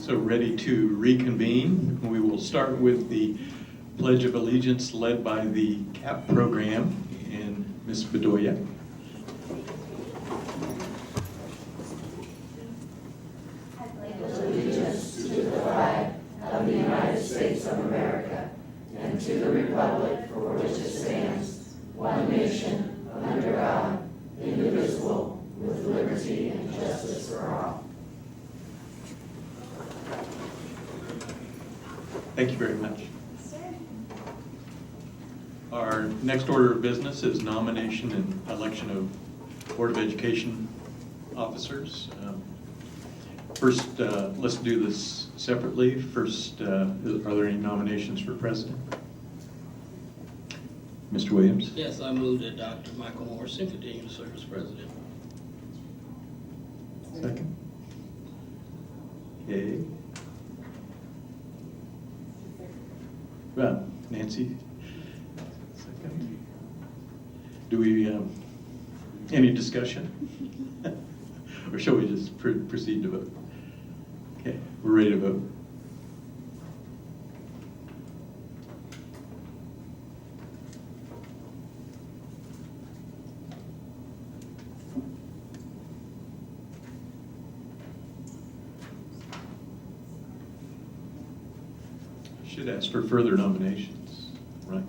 So ready to reconvene. We will start with the Pledge of Allegiance led by the CAP program and Ms. Bedoya. Allegiance to the flag of the United States of America and to the republic for which it stands, one nation, under God, indivisible, with liberty and justice for all. Thank you very much. Our next order of business is nomination and election of Board of Education officers. First, let's do this separately. First, are there any nominations for president? Mr. Williams? Yes, I move that Dr. Michael Morrison continue to serve as president. Second. Okay. Well, Nancy? Second. Do we, any discussion? Or shall we just proceed to vote? Okay, we're ready to vote. Should ask for further nominations, right?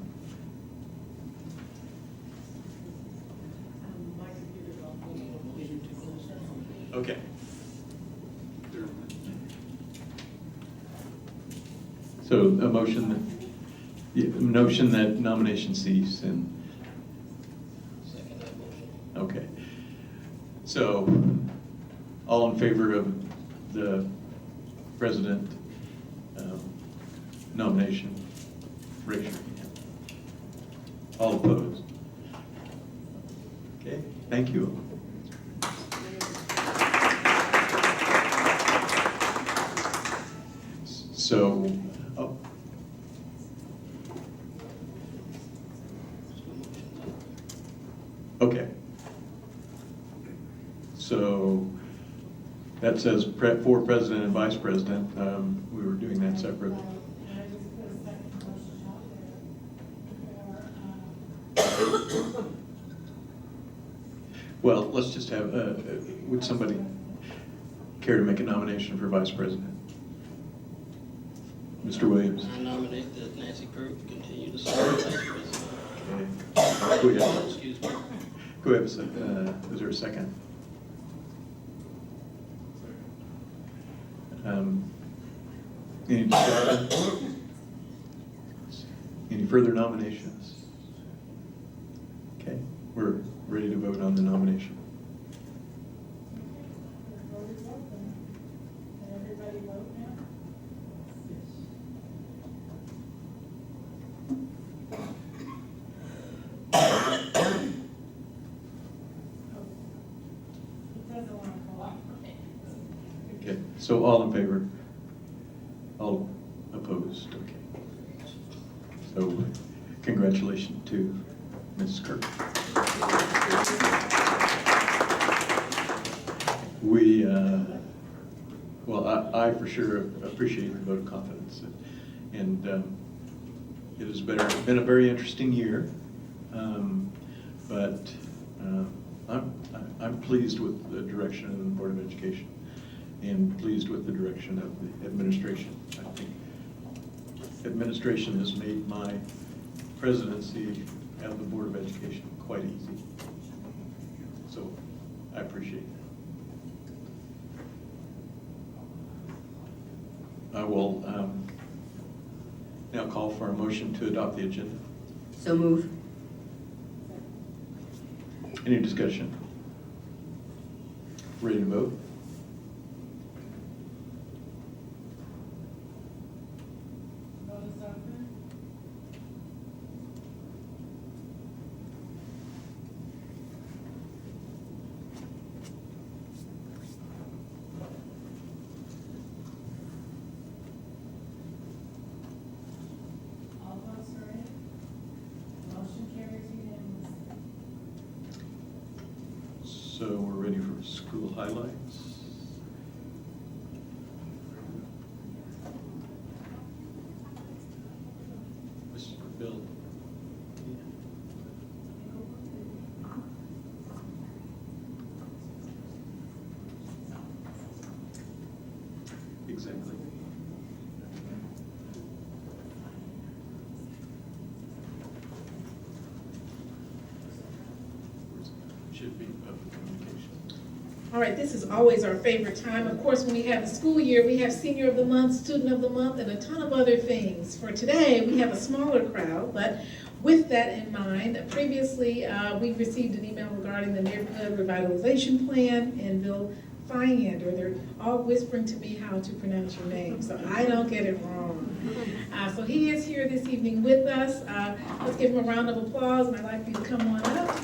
Okay. So a motion that nomination cease and, Second that motion. okay. So all in favor of the president nomination, raise your hand. All opposed? Okay, thank you. So, oh, okay. So that says for president and vice president. We were doing that separately. Well, let's just have, would somebody care to make a nomination for vice president? Mr. Williams? I nominate that Nancy Kirk continue to serve as vice president. Okay. Go ahead. Excuse me. Go ahead, is there a second? Any discussion? Any further nominations? Okay, we're ready to vote on the nomination. Can everybody vote now? He doesn't want to cooperate. Okay, so all in favor? All opposed? Okay. So congratulations to Ms. Kirk. We, well, I for sure appreciate the vote of confidence. And it has been a very interesting year. But I'm pleased with the direction of the Board of Education and pleased with the direction of the administration. I think administration has made my presidency of the Board of Education quite easy. So I appreciate that. I will now call for a motion to adopt the agenda. So move. Any discussion? Ready to vote? Vote is open. All votes are in. Motion carries unanimously. So we're ready for school highlights. Mr. Bill. Exactly. Should be public communication. All right, this is always our favorite time. Of course, when we have the school year, we have Senior of the Month, Student of the Month, and a ton of other things. For today, we have a smaller crowd, but with that in mind, previously, we received an email regarding the Neighborhood Revitalization Plan, and Bill Feiander, they're all whispering to me how to pronounce your name, so I don't get it wrong. So he is here this evening with us. Let's give him a round of applause, and I'd like you to come on up.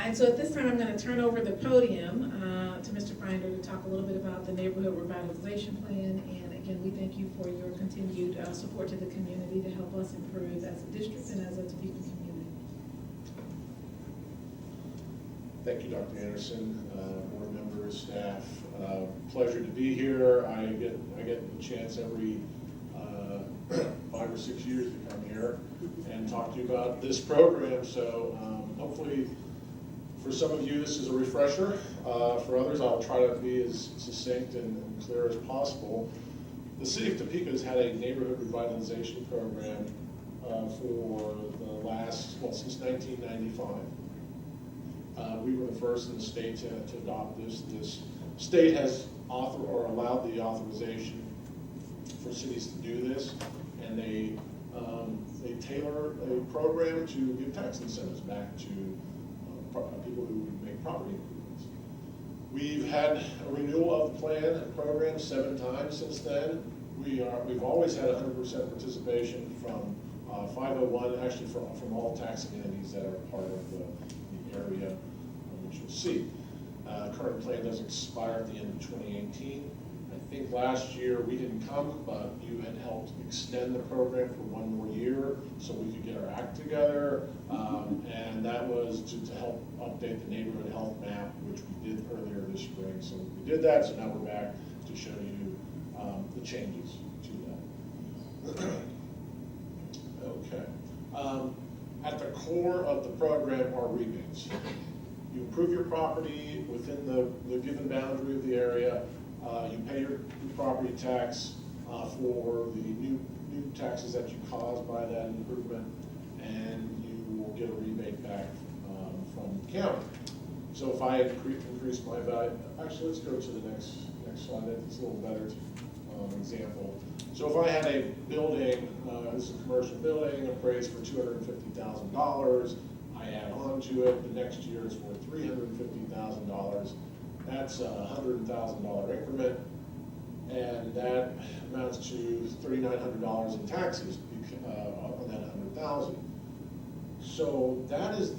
And so at this time, I'm going to turn over the podium to Mr. Finder to talk a little bit about the Neighborhood Revitalization Plan. And again, we thank you for your continued support to the community to help us improve as a district and as a Topeka community. Thank you, Dr. Anderson, board members, staff. Pleasure to be here. I get the chance every 5 or 6 years to come here and talk to you about this program. So hopefully, for some of you, this is a refresher. For others, I'll try to be as succinct and clear as possible. The city of Topeka has had a neighborhood revitalization program for the last, well, since 1995. We were the first in the state to adopt this. This state has allowed the authorization for cities to do this, and they tailor a program to give tax incentives back to people who make property improvements. We've had a renewal of the plan and program 7 times since then. We've always had 100% participation from 501, actually from all taxing entities that are part of the area, which you'll see. Current plan does expire at the end of 2018. I think last year we didn't come, but you had helped extend the program for 1 more year so we could get our act together. And that was to help update the neighborhood health map, which we did earlier this spring. So we did that, so now we're back to show you the changes to that. Okay. At the core of the program are rebates. You improve your property within the given boundary of the area. You pay your property tax for the new taxes that you caused by that improvement, and you will get a rebate back from the county. So if I increase my value, actually let's go to the next slide. It's a little better example. So if I had a building, this is a commercial building, appraised for $250,000. I add on to it, the next year it's worth $350,000. That's a $100,000 increment, and that amounts to $3,900 in taxes on that $100,000. So that is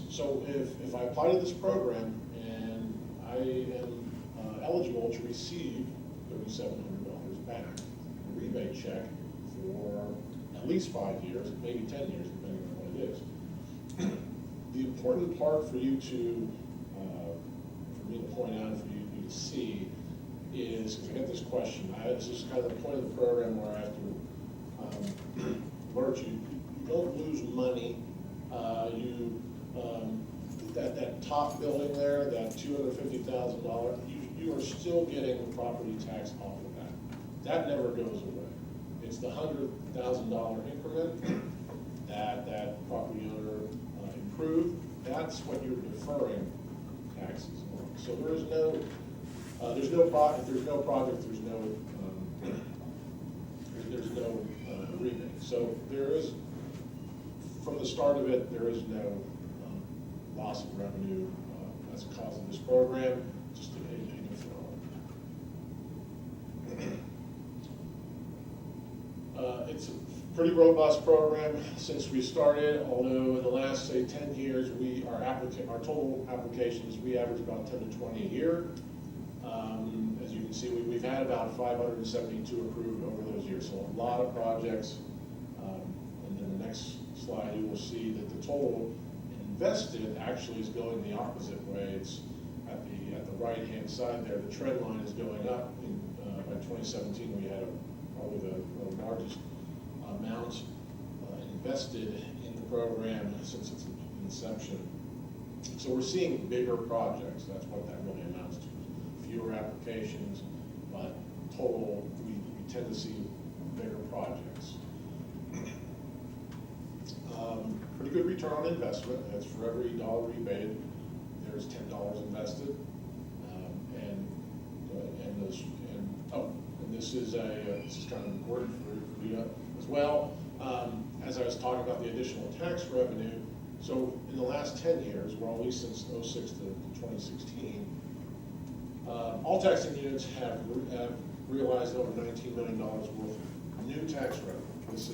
so if I apply to this program and I am eligible to receive $3,700 back, a rebate check for at least 5 years, maybe 10 years, depending on what it is. The important part for you to me to point out for you to see is, if I get this question, this is kind of the point of the program where I have to alert you. You don't lose money. That top building there, that $250,000, you are still getting the property tax off of that. That never goes away. It's the $100,000 increment that property owner improved. That's what you're deferring taxes on. So there's no project, there's no rebate. So there is, from the start of it, there is no loss of revenue as a cause of this program, just a deferral. It's a pretty robust program since we started, although in the last, say, 10 years, our total applications, we average about 10 to 20 a year. As you can can see we've had about 572 approved over those years, so a lot of projects. And then the next slide, you will see that the total invested actually is going the opposite way. It's at the right-hand side there. The trend line is going up. By 2017, we had probably the largest amount invested in the program since its inception. So we're seeing bigger projects. That's what that really amounts to. Fewer applications, but total, we tend to see bigger projects. Pretty good return on investment. That's for every dollar rebated, there's $10 invested. And this is kind of important for you as well. As I was talking about the additional tax revenue, so in the last 10 years, well, at least since 06 to 2016, all taxing units have realized over $19 million worth of new tax revenue. This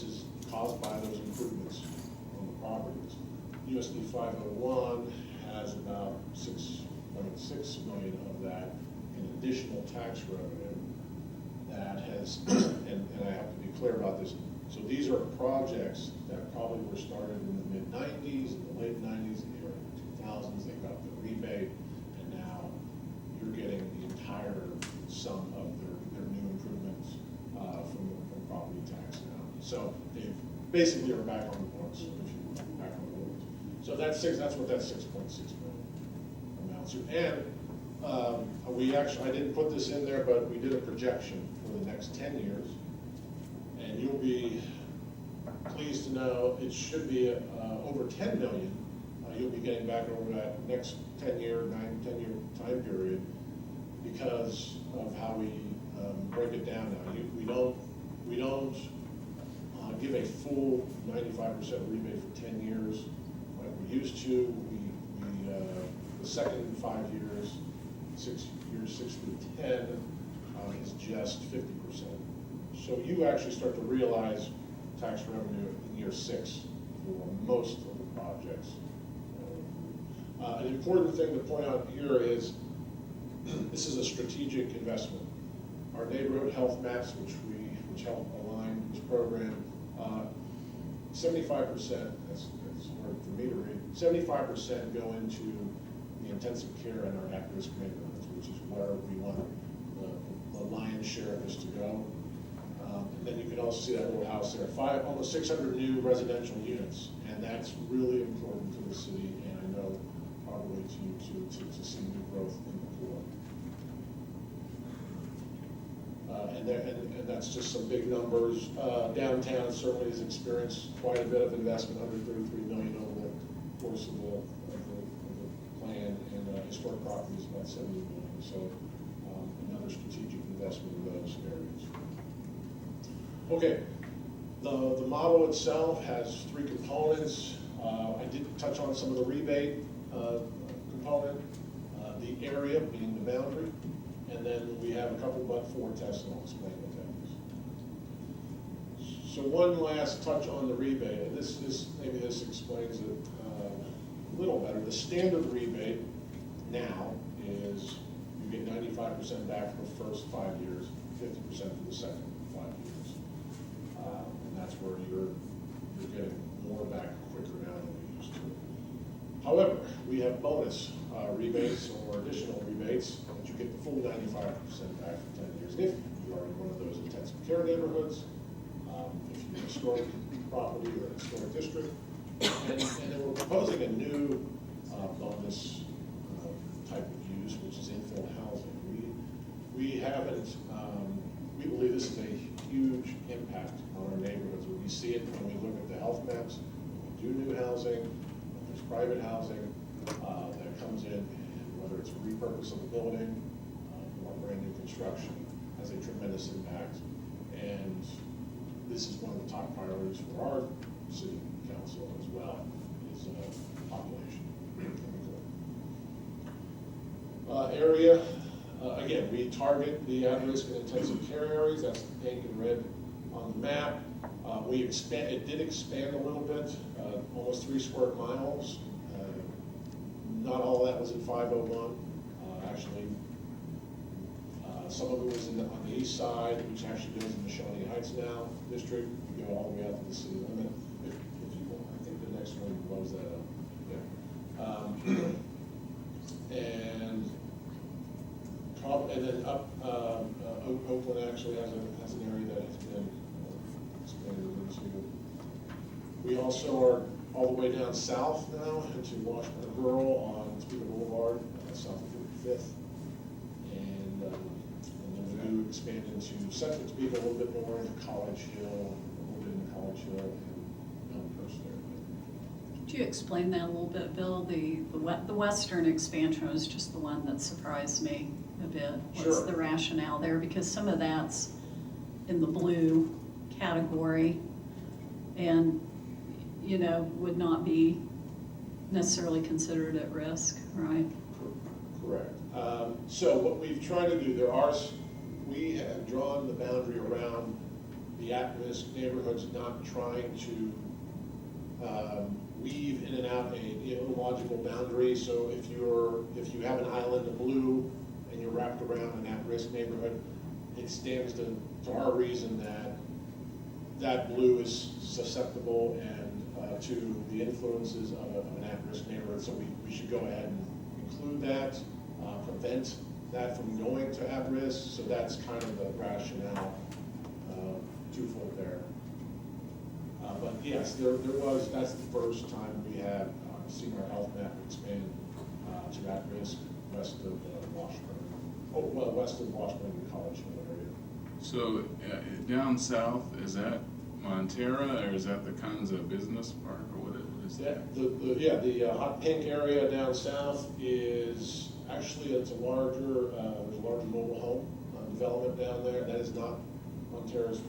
is caused by those improvements on the properties. USD 501 has about 6.6 million of that in additional tax revenue that has, and I have to be clear about this, so these are projects that probably were started in the mid-90s, in the late 90s, in the early 2000s, they got the rebate, and now you're getting the entire sum of their new improvements from property tax now. So they basically are back on the books, if you back on the books. So that's what that 6.6 million amounts to. And I didn't put this in there, but we did a projection for the next 10 years. And you'll be pleased to know it should be over 10 million. You'll be getting back over that next 10-year time period because of how we break it down now. We don't give a full 95% rebate for 10 years like we used to. The second 5 years, 6 through 10, is just 50%. So you actually start to realize tax revenue in year 6 for most of the projects. An important thing to point out here is this is a strategic investment. Our neighborhood health maps, which help align this program, 75%, that's hard for me to read, 75% go into the intensive care in our at-risk neighborhoods, which is where we want the lion's share of this to go. And then you can also see that little house there, almost 600 new residential units, and that's really important to the city, and I know probably to you to see new growth in the pool. And that's just some big numbers. Downtown certainly has experienced quite a bit of investment, $133 million over the course of the plan, and historic properties about $70 million. So another strategic investment in those areas. Okay, the model itself has 3 components. I did touch on some of the rebate component, the area being the boundary, and then we have a couple but-for tests, and I'll explain what that is. So one last touch on the rebate, and maybe this explains it a little better. The standard rebate now is you get 95% back for the first 5 years, 50% for the second 5 years. And that's where you're getting more back quicker now than we used to. However, we have bonus rebates or additional rebates that you get the full 95% back for 10 years if you are in one of those intensive care neighborhoods, if you're in a historic property or a historic district. And then we're proposing a new bonus type of use, which is infill housing. We believe this is a huge impact on our neighborhoods. We see it when we look at the health maps, when we do new housing, when there's private housing that comes in, and whether it's a repurpose of the building or brand new construction, has a tremendous impact. And this is one of the top priorities for our city council as well, is population. Area. Again, we target the at-risk and intensive care areas. That's the pink and red on the map. It did expand a little bit, almost 3 square miles. Not all that was in 501. Actually, Some of it was on the east side, which actually goes in the Shawnee Heights now district. You go all the way out to the city limit. If you want, I think the next one blows that up. Yeah. And then up, Oakland actually has an area that has been expanded into. We also are all the way down south now into Washburn Rural on Topeka Boulevard, south of 45th. And then we do expand into central Topeka, a little bit more into College Hill, a little bit into College Hill, and Elmhurst there. Could you explain that a little bit, Bill? The western expansion was just the one that surprised me a bit. What's Sure. the rationale there? Because some of that's in the blue category and, you know, would not be necessarily considered at risk, right? Correct. So what we've tried to do, we have drawn the boundary around the at-risk neighborhoods, not trying to weave in and out a illogical boundary. So if you have an island of blue and you're wrapped around an at-risk neighborhood, it stands to our reason that blue is susceptible and to the influences of an at-risk neighborhood. So we should go ahead and include that, prevent that from going to at-risk. So that's kind of the rationale, twofold there. But yes, that's the first time we have seen our health map expand to at-risk west of Washburn. West of Washburn and College Hill area. So down south, is that Montera or is that the Kanza Business Park or what is that? The hot pink area down south is actually, it's a larger, there's a larger mobile home development down there. That is not, Montera's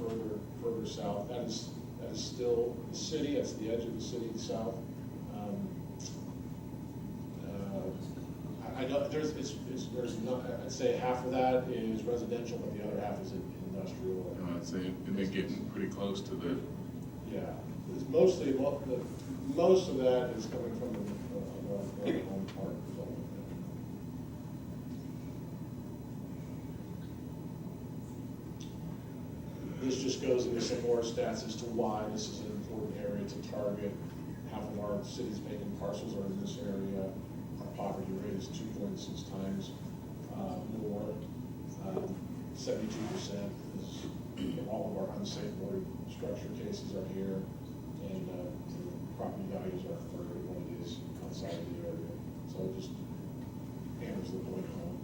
further south. That is still the city. That's the edge of the city south. I know there's not, I'd say half of that is residential, but the other half is industrial. I'd say they're getting pretty close to the. Yeah, it's most of that is coming from the home park development. This just goes into some more stats as to why this is an important area to target. Half of our city's vacant parcels are in this area. Our poverty rate is 2.6 times more. 72% is all of our unsafe boarding structure cases are here, and property values are a third of what it is outside of the area. So it just hammers the point home.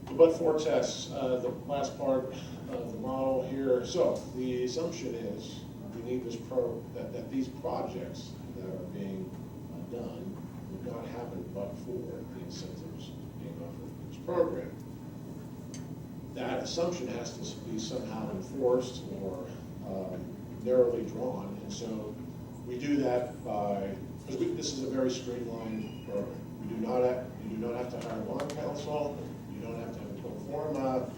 The but-for tests, the last part of the model here. So the assumption is we need that these projects that are being done would not happen but for the incentives being offered in this program. That assumption has to be somehow enforced or narrowly drawn, and so we do that by, because this is a very streamlined program. You do not have to hire bond counsel. You don't have to have a pro forma.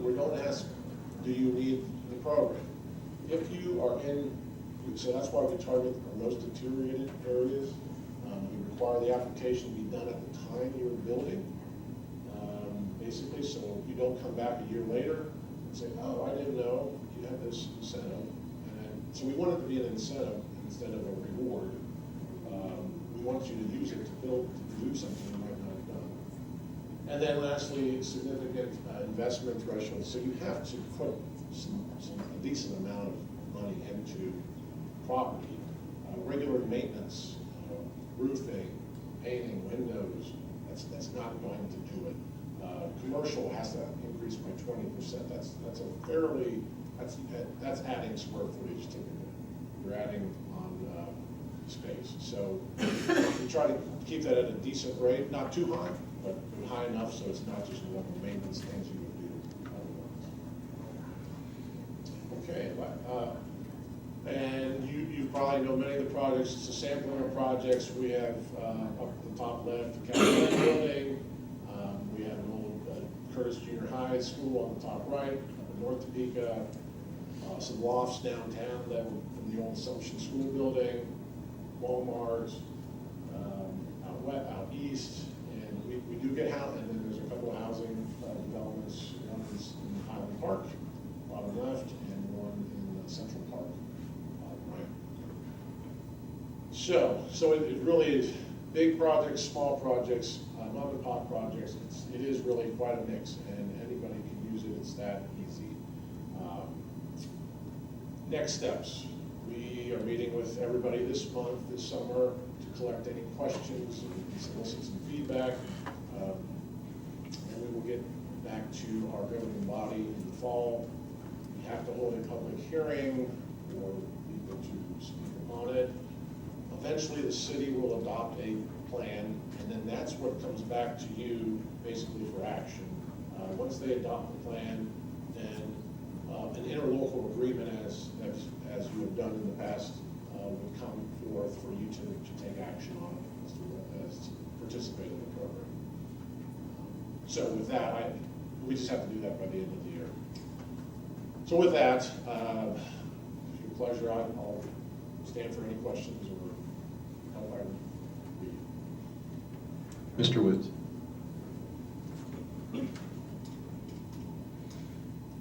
We don't ask, do you need the program? If you are so that's why we target our most deteriorated areas. We require the application to be done at the time you're building, basically, so you don't come back a year later and say, oh, I didn't know you had this incentive. And so we want it to be an incentive instead of a reward. We want you to use it to do something you might not have done. And then lastly, significant investment threshold. So you have to put a decent amount of money into property. Regular maintenance, roofing, painting, windows, that's not going to do it. Commercial has to increase by 20%. That's adding square footage typically. You're adding on space. So we try to keep that at a decent rate, not too high, but high enough so it's not just normal maintenance things you would do otherwise. Okay, and you probably know many of the projects. It's a sampling of projects. We have up at the top left, the Capital building. We have an old Curtis Junior High School on the top right, up in North Topeka. Some lofts downtown that were from the old Assumption School building, Walmart, out east, and we do get housing, and then there's a couple of housing So it really is big projects, small projects, mom and pop projects. It is really quite a mix, and anybody can use it. It's that easy. Next steps. We are meeting with everybody this month, this summer, to collect any questions and solicit some feedback. And we will get back to our governing body in the fall. We have to hold a public hearing for people to speak upon it. Eventually, the city will adopt a plan, and then that's what comes back to you basically for action. Once they adopt the plan, then an interlocal agreement, as you have done in the past, would come forth for you to take action on as to participate in the program. So with that, we just have to do that by the end of the year. So with that, it's your pleasure. I'll stand for any questions or help I read. Mr. Woods.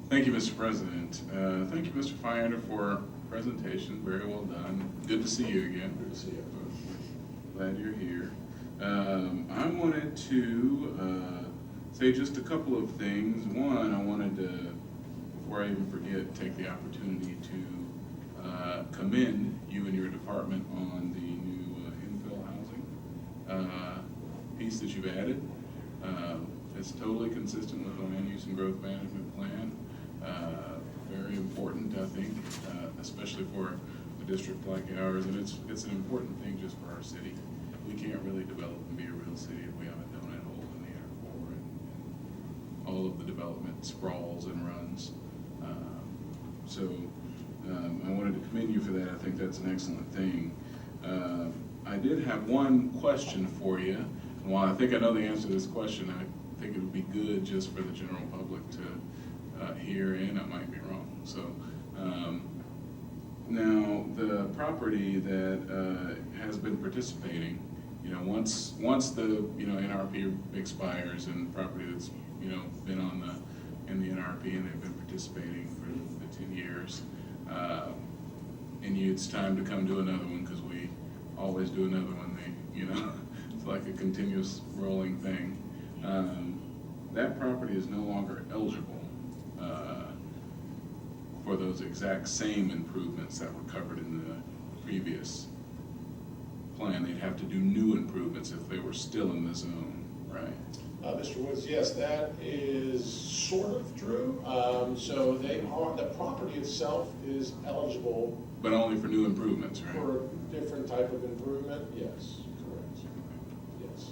Thank you, Mr. President. Thank you, Mr. Finder, for presentation. Very well done. Good to see you again. Good to see you. Glad you're here. I wanted to say just a couple of things. One, I wanted to, before I even forget, take the opportunity to commend you and your department on the new infill housing piece that you've added. It's totally consistent with the land use and growth management plan. Very important, I think, especially for a district like ours, and it's an important thing just for our city. We can't really develop and be a real city if we have a donut hole in the inner core and all of the development sprawls and runs. I wanted to commend you for that. I think that's an excellent thing. I did have one question for you. And while I think I know the answer to this question, I think it would be good just for the general public to hear, and I might be wrong. So now the property that has been participating, once the NRP expires and property that's been in the NRP and they've been participating for the 10 years, and it's time to come do another one because we always do another one. It's like a continuous rolling thing. That property is no longer eligible for those exact same improvements that were covered in the previous plan. They'd have to do new improvements if they were still in the zone, right? Mr. Woods, yes, that is sort of true. So the property itself is eligible. But only for new improvements, right? For a different type of improvement, yes, correct, yes.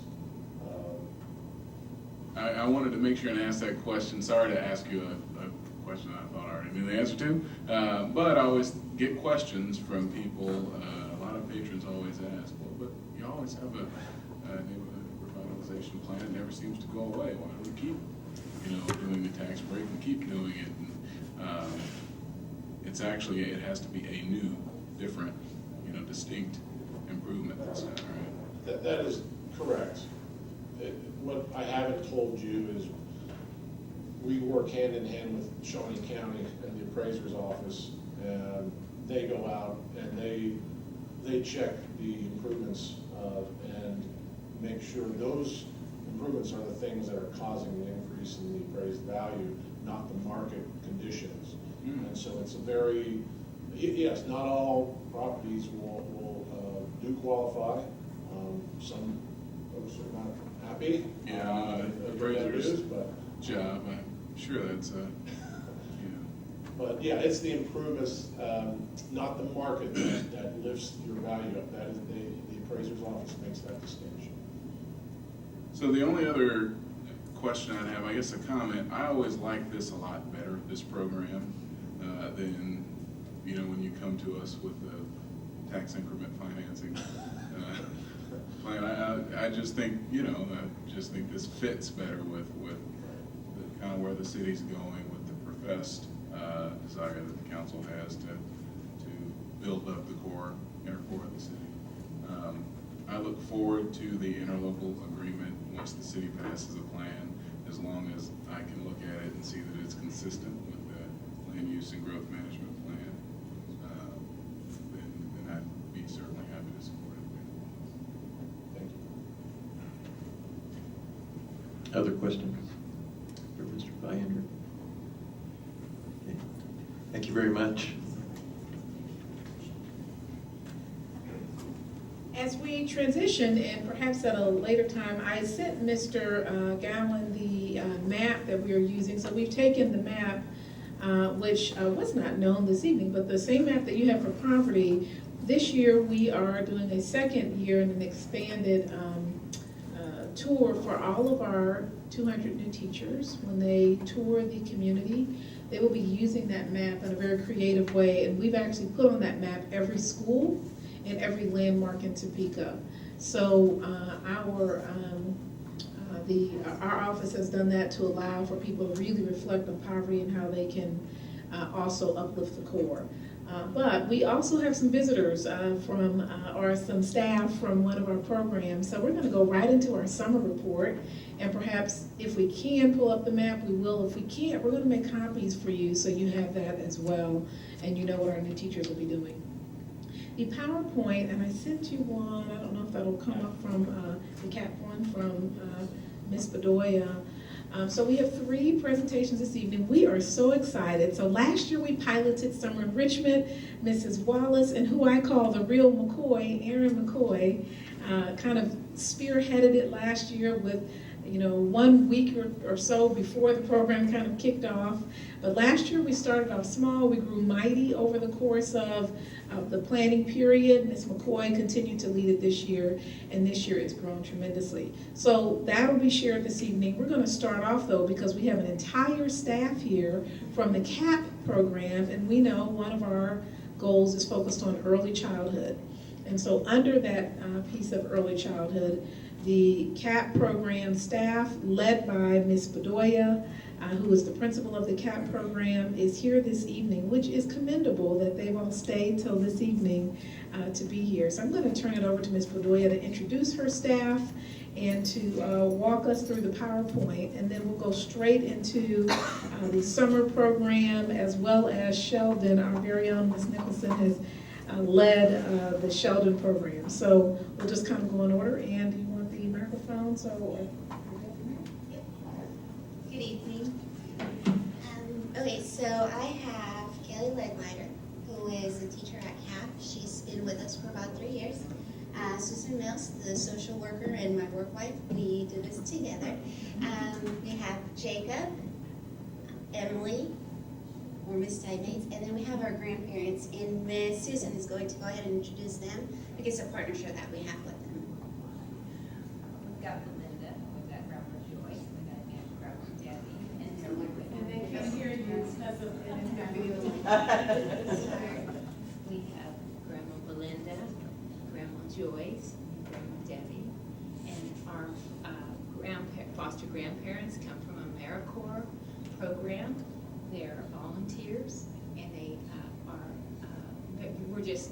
I wanted to make sure and ask that question. Sorry to ask you a question I thought I already knew the answer to, but I always get questions from people. A lot of patrons always ask, well, but you always have a neighborhood revitalization plan. It never seems to go away. Why do we keep, doing the tax break and keep doing it? And it's actually, it has to be a new, different, distinct improvement that's done, right? That is correct. What I haven't told you is we work hand in hand with Shawnee County and the appraiser's office, and they go out and they check the improvements and make sure those improvements are the things that are causing the increase in the appraised value, not the market conditions. And so it's a very, yes, not all properties will do qualify. Some folks are not happy. Yeah, appraiser's job, I'm sure that's But yeah, it's the improvements, not the market that lifts your value up. That is the appraiser's office makes that distinction. So the only other question I'd have, I guess a comment, I always like this a lot better, this program, than, when you come to us with the tax increment financing plan. I just think, I just think this fits better with the kind of where the city's going, with the professed desire that the council has to build up the inner core of the city. I look forward to the interlocal agreement once the city passes a plan, as long as I can look at it and see that it's consistent with the land use and growth management plan. Then I'd be certainly happy to support it. Other questions for Mr. Byender? Okay. Thank you very much. As we transition, and perhaps at a later time, I sent Mr. Gowan the map that we are using. So we've taken the map, which was not known this evening, but the same map that you have for poverty. This year, we are doing a second year in an expanded tour for all of our 200 new teachers. When they tour the community, they will be using that map in a very creative way. And we've actually put on that map every school and every landmark in Topeka. So our office has done that to allow for people to really reflect on poverty and how they can also uplift the core. But we also have some visitors or some staff from one of our programs. So we're going to go right into our summer report, and perhaps if we can pull up the map, we will. If we can't, we're going to make copies for you so you have that as well, and you know what our new teachers will be doing. The PowerPoint, and I sent you one, I don't know if that'll come up from the CAP one from Ms. Bedoya. So we have 3 presentations this evening. We are so excited. So last year we piloted summer enrichment. Mrs. Wallace, and who I call the real McCoy, Erin McCoy, kind of spearheaded it last year with 1 week or so before the program kind of kicked off. But last year we started off small. We grew mighty over the course of the planning period. Ms. McCoy continued to lead it this year, and this year it's grown tremendously. So that will be shared this evening. We're going to start off, though, because we have an entire staff here from the CAP program, and we know one of our goals is focused on early childhood. And so under that piece of early childhood, the CAP program staff, led by Ms. Bedoya, who is the principal of the CAP program, is here this evening, which is commendable that they've all stayed till this evening to be here. So I'm going to turn it over to Ms. Bedoya to introduce her staff and to walk us through the PowerPoint, and then we'll go straight into the summer program, as well as Sheldon, our very own Ms. Nicholson, has led the Sheldon program. So we'll just kind of go in order. And you want the microphone? So. Good evening. Okay, so I have Kelly Legleiter, who is a teacher at CAP. She's been with us for about 3 years. Susan Mills, the social worker, and my work wife, we do this together. We have Jacob, Emily, or Miss Tymates, and then we have our grandparents, and Miss Susan is going to go ahead and introduce them because it's a partnership that we have with them. We've got Belinda, we've got Grandma Joyce, we've got Grandma Debbie, and so And they can hear you because of the video. we have Grandma Belinda, Grandma Joyce, Grandma Debbie, and our foster grandparents come from AmeriCorps program. They're volunteers, and they we're just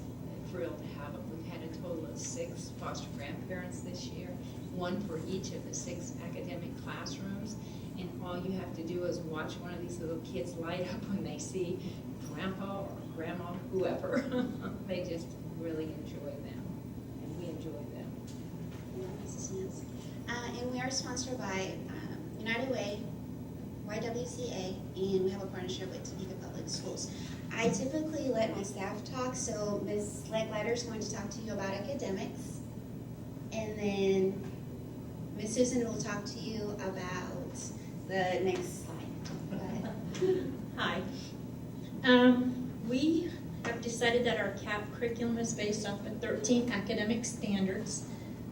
thrilled to have them. We've had a total of 6 foster grandparents this year, 1 for each of the 6 academic classrooms. And all you have to do is watch one of these little kids light up when they see grandpa or grandma, whoever. They just really enjoy them, and we enjoy them. Mrs. Mills. And we are sponsored by United Way, YWCA, and we have a partnership with Topeka Public Schools. I typically let my staff talk, so Ms. Legleiter is going to talk to you about academics, and then Ms. Susan will talk to you about the next slide. Go ahead. Hi. We have decided that our CAP curriculum is based off of 13 academic standards,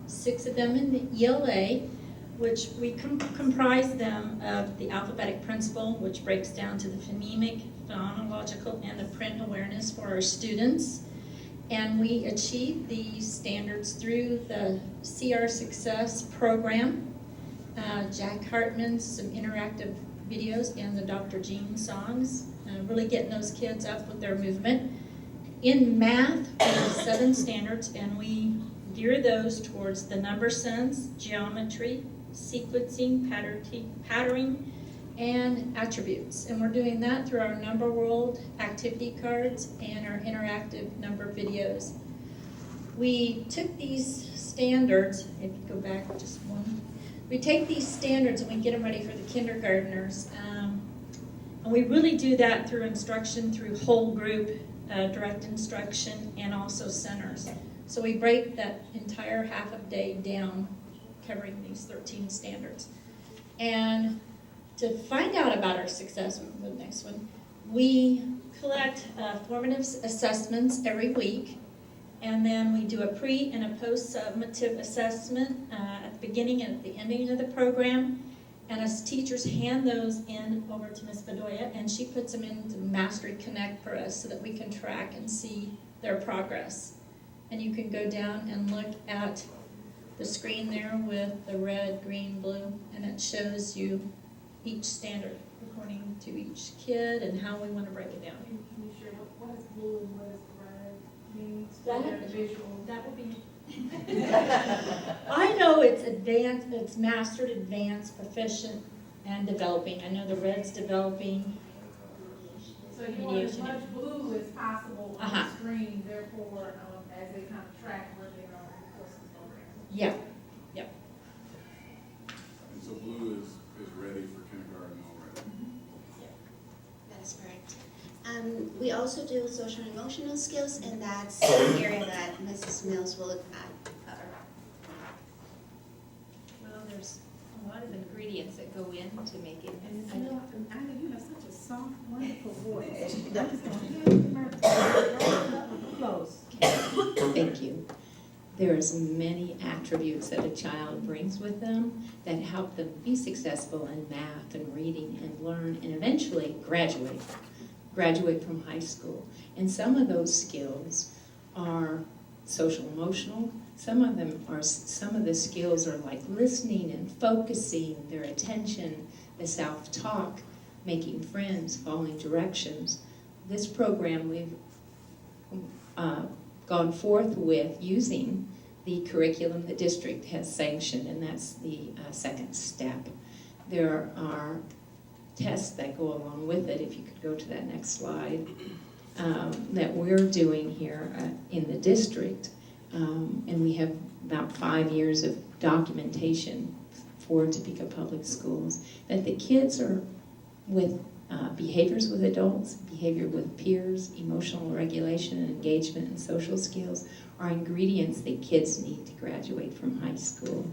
6 of them in the ELA, which we comprise them of the alphabetic principle, which breaks down to the phonemic, phonological, and the print awareness for our students. And we achieve these standards through the CR Success program, Jack Hartman's some interactive videos, and the Dr. Jean songs, really getting those kids up with their movement. In math, we have 7 standards, and we gear those towards the number sense, geometry, sequencing, patterning, and attributes. And we're doing that through our Number World activity cards and our interactive number videos. We took these standards, if you go back just one, we take these standards and we get them ready for the kindergartners. And we really do that through instruction, through whole group, direct instruction, and also centers. So we break that entire half a day down, covering these 13 standards. And to find out about our success, the next one, we collect formative assessments every week, and then we do a pre and a post-summative assessment at the beginning and at the ending of the program. And as teachers hand those in over to Ms. Bedoya, and she puts them into Mastery Connect for us so that we can track and see their progress. And you can go down and look at the screen there with the red, green, blue, and it shows you each standard according to each kid and how we want to break it down. Can you share what is blue and what is red means That- for the visual? That would be. I know it's advanced, it's mastered, advanced, proficient, and developing. I know the red's developing. So you want as much blue as possible on Uh-huh. the screen, therefore, as they kind of track where they are in the course of the program. Yeah, And so blue is ready for kindergarten already. That is correct. We also do social and emotional skills, and that's an area that Mrs. Mills will cover. Well, there's a lot of ingredients that go into making And it. you know, Anna, you have such a soft, wonderful voice. I just want to hand you close. Thank you. There's many attributes that a child brings with them that help them be successful in math and reading and learn and eventually graduate from high school. And some of those skills are social emotional. Some of the skills are like listening and focusing, their attention, the self-talk, making friends, following directions. This program we've gone forth with using the curriculum the district has sanctioned, and that's the second step. There are tests that go along with it, if you could go to that next slide, that we're doing here in the district. And we have about 5 years of documentation for Topeka Public Schools, that the kids are with behaviors with adults, behavior with peers, emotional regulation and engagement and social skills are ingredients that kids need to graduate from high school.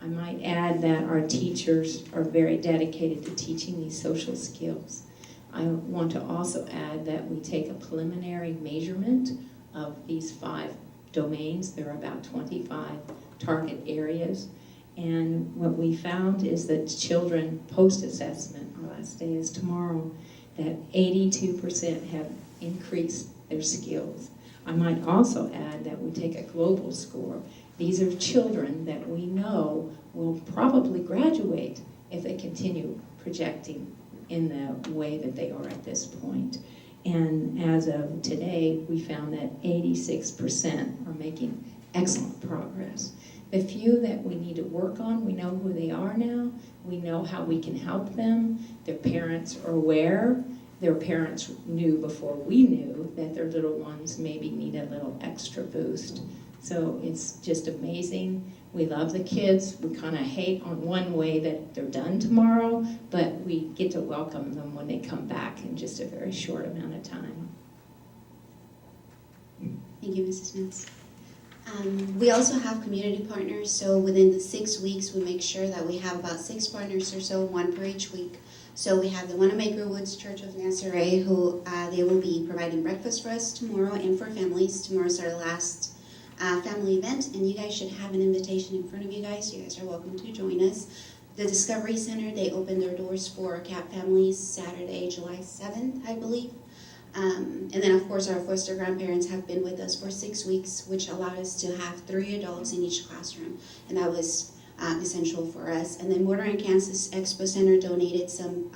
I might add that our teachers are very dedicated to teaching these social skills. I want to also add that we take a preliminary measurement of these 5 domains. There are about 25 target areas. And what we found is that children post-assessment, our last day is tomorrow, that 82% have increased their skills. I might also add that we take a global score. These are children that we know will probably graduate if they continue projecting in the way that they are at this point. And as of today, we found that 86% are making excellent progress. The few that we need to work on, we know who they are now. We know how we can help them. Their parents are aware. Their parents knew before we knew that their little ones maybe need a little extra boost. So it's just amazing. We love the kids. We kind of hate on one way that they're done tomorrow, but we get to welcome them when they come back in just a very short amount of time. Thank you, Mrs. Mills. We also have community partners, so within the 6 weeks, we make sure that we have about 6 partners or so, 1 per each week. So we have the Wanamaker Woods Church of Nazareth, who they will be providing breakfast for us tomorrow and for families. Tomorrow's our last family event, and you guys should have an invitation in front of you guys. You guys are welcome to join us. The Discovery Center, they opened their doors for CAP families Saturday, July 7th, I believe. And then, of course, our foster grandparents have been with us for 6 weeks, which allowed us to have 3 adults in each classroom, and that was essential for us. And then Border and Kansas Expo Center donated some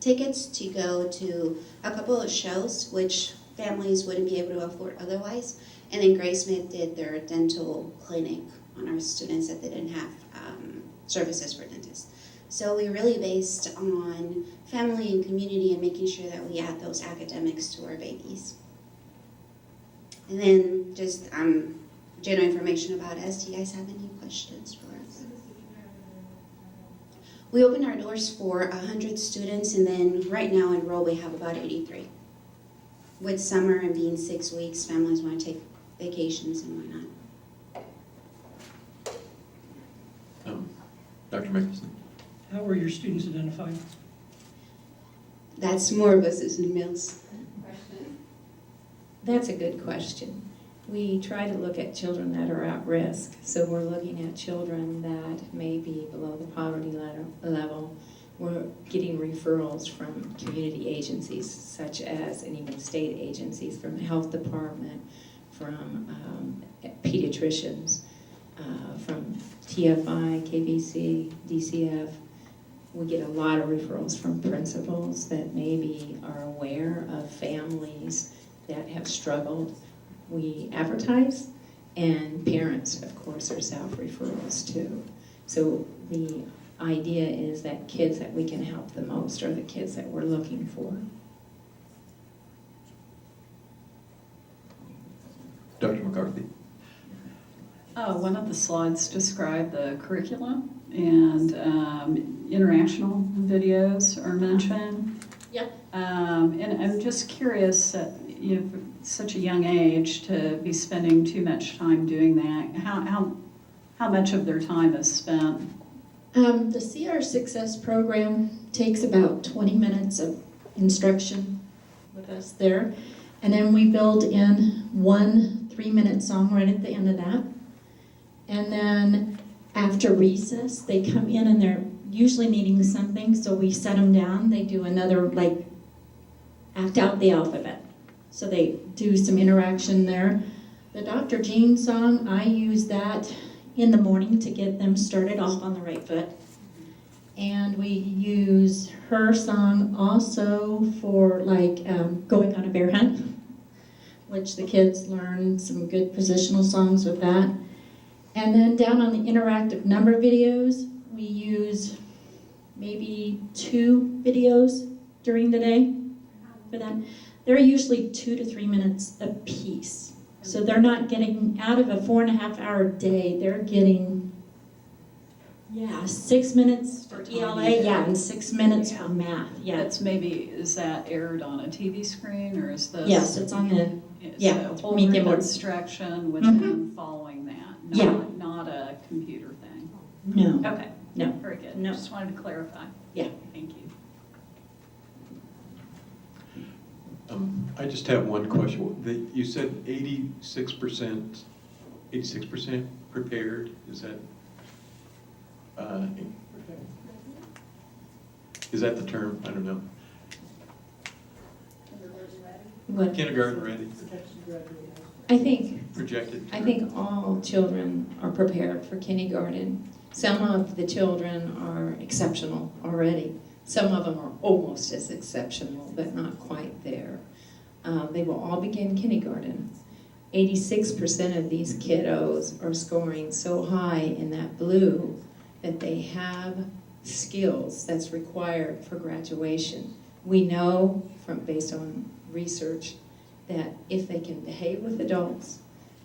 tickets to go to a couple of shows, which families wouldn't be able to afford otherwise. And then Graysmith did their dental clinic on our students that didn't have services for dentists. So we really based on family and community and making sure that we add those academics to our babies. And then just general information about us. Do you guys have any questions for us? So, Mr. We open our doors for 100 students, and then right now in roll we have about 83. With summer and being 6 weeks, families want to take vacations and whatnot. Dr. Mickelson? How were your students identified? That's more of us as in Mills. That's a good question. We try to look at children that are at risk. So we're looking at children that may be below the poverty level. We're getting referrals from community agencies such as, and even state agencies, from the health department, from pediatricians, from TFI, KBC, DCF. We get a lot of referrals from principals that maybe are aware of families that have struggled. We advertise, and parents, of course, are self-referrals too. So the idea is that kids that we can help the most are the kids that we're looking for. Dr. McCarthy? One of the slides described the curriculum, and international videos are mentioned. Yep. And I'm just curious that you've such a young age to be spending too much time doing that. How much of their time is spent? The CR Success program takes about 20 minutes of instruction with us there. And then we build in 1 3-minute song right at the end of that. And then after recess, they come in and they're usually needing something, so we set them down. They do another, like, act out the alphabet. So they do some interaction there. The Dr. Jean song, I use that in the morning to get them started off on the right foot. And we use her song also for going on a bear hunt, which the kids learn some good positional songs with that. And then down on the interactive number videos, we use maybe 2 videos during the day for that. They're usually 2 to 3 minutes a piece. So they're not getting out of a 4.5-hour day, they're getting 6 minutes for ELA, and 6 minutes for math. Is that aired on a TV screen, or is this? Yes, it's on the, so whole media room board. instruction with them following that, not a computer thing. No. Okay. No. Very good. No. Just wanted to clarify. Yeah. Thank you. I just have one question. You said 86% prepared. Is that the term? I don't know. What? Kindergarten ready? I think Projected? I think all children are prepared for kindergarten. Some of the children are exceptional already. Some of them are almost as exceptional, but not quite there. They will all begin kindergarten. 86% of these kiddos are scoring so high in that blue that they have skills that's required for graduation. We know based on research that if they can behave with adults,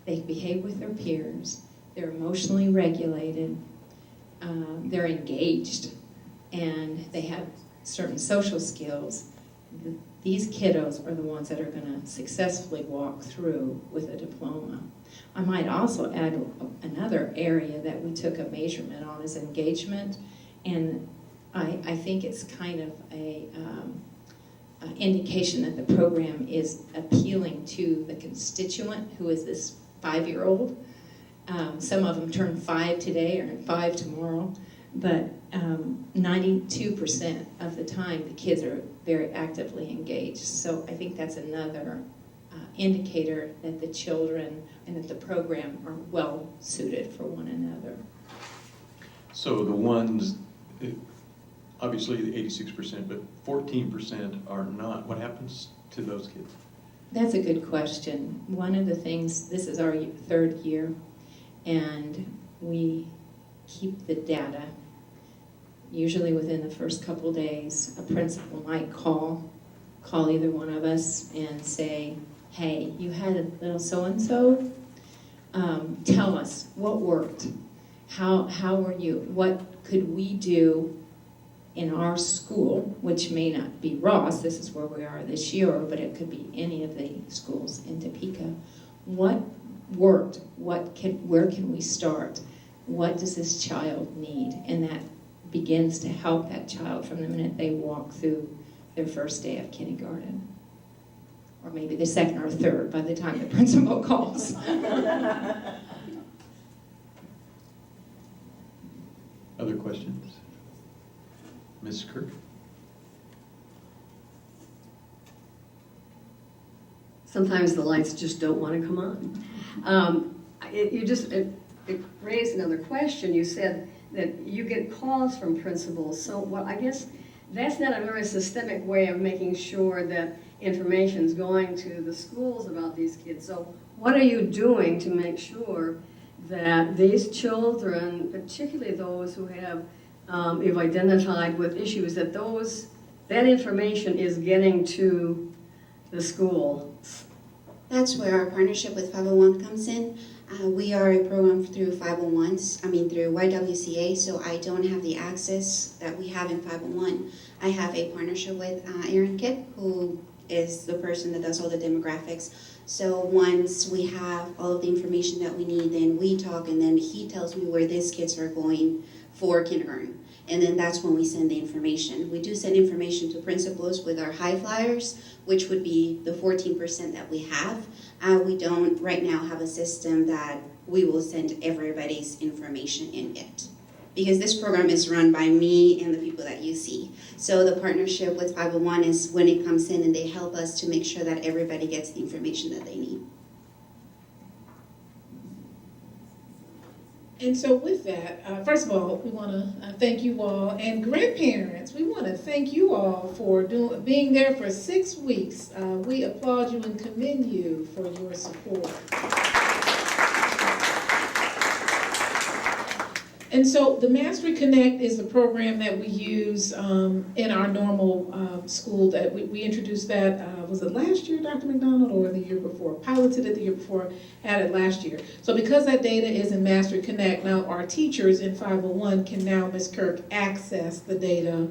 they behave with their peers, they're emotionally regulated, they're engaged, and they have certain social skills, these kiddos are the ones that are going to successfully walk through with a diploma. I might also add another area that we took a measurement on is engagement, and I think it's kind of a indication that the program is appealing to the constituent, who is this 5-year-old. Some of them turn 5 today or 5 tomorrow, but 92% of the time the kids are very actively engaged. So I think that's another indicator that the children and that the program are well suited for one another. So the ones, obviously the 86%, but 14% are not. What happens to those kids? That's a good question. One of the things, this is our 3rd year, and we keep the data. Usually within the first couple days, a principal might call either one of us and say, hey, you had a little so-and-so, tell us what worked, how were you, what could we do in our school, which may not be Ross, this is where we are this year, but it could be any of the schools in Topeka, what worked, where can we start, what does this child need, and that begins to help that child from the minute they walk through their first day of kindergarten, or maybe the second or third by the time the principal calls. Other questions? Ms. Kirk? Sometimes the lights just don't want to come on. It raised another question. You said that you get calls from principals. So, well, I guess that's not a very systemic way of making sure that information's going to the schools about these kids. So what are you doing to make sure that these children, particularly those who have you've identified with issues, that that information is getting to the school? That's where our partnership with 501 comes in. We are a program through 501s, through YWCA, so I don't have the access that we have in 501. I have a partnership with Aaron Kipp, who is the person that does all the demographics. So once we have all of the information that we need, then we talk, and then he tells me where these kids are going for kindergarten. And then that's when we send the information. We do send information to principals with our high flyers, which would be the 14% that we have. We don't right now have a system that we will send everybody's information in it, because this program is run by me and the people that you see. So the partnership with 501 is when it comes in and they help us to make sure that everybody gets the information that they need. And so with that, first of all, we want to thank you all, and grandparents, we want to thank you all for being there for 6 weeks. We applaud you and commend you for your support. And so the Mastery Connect is the program that we use in our normal school. That we introduced that, was it last year, Dr. McDonald, or the year before? Piloted it the year before, had it last year. So because that data is in Mastery Connect, now our teachers in 501 can now, Ms. Kirk, access the data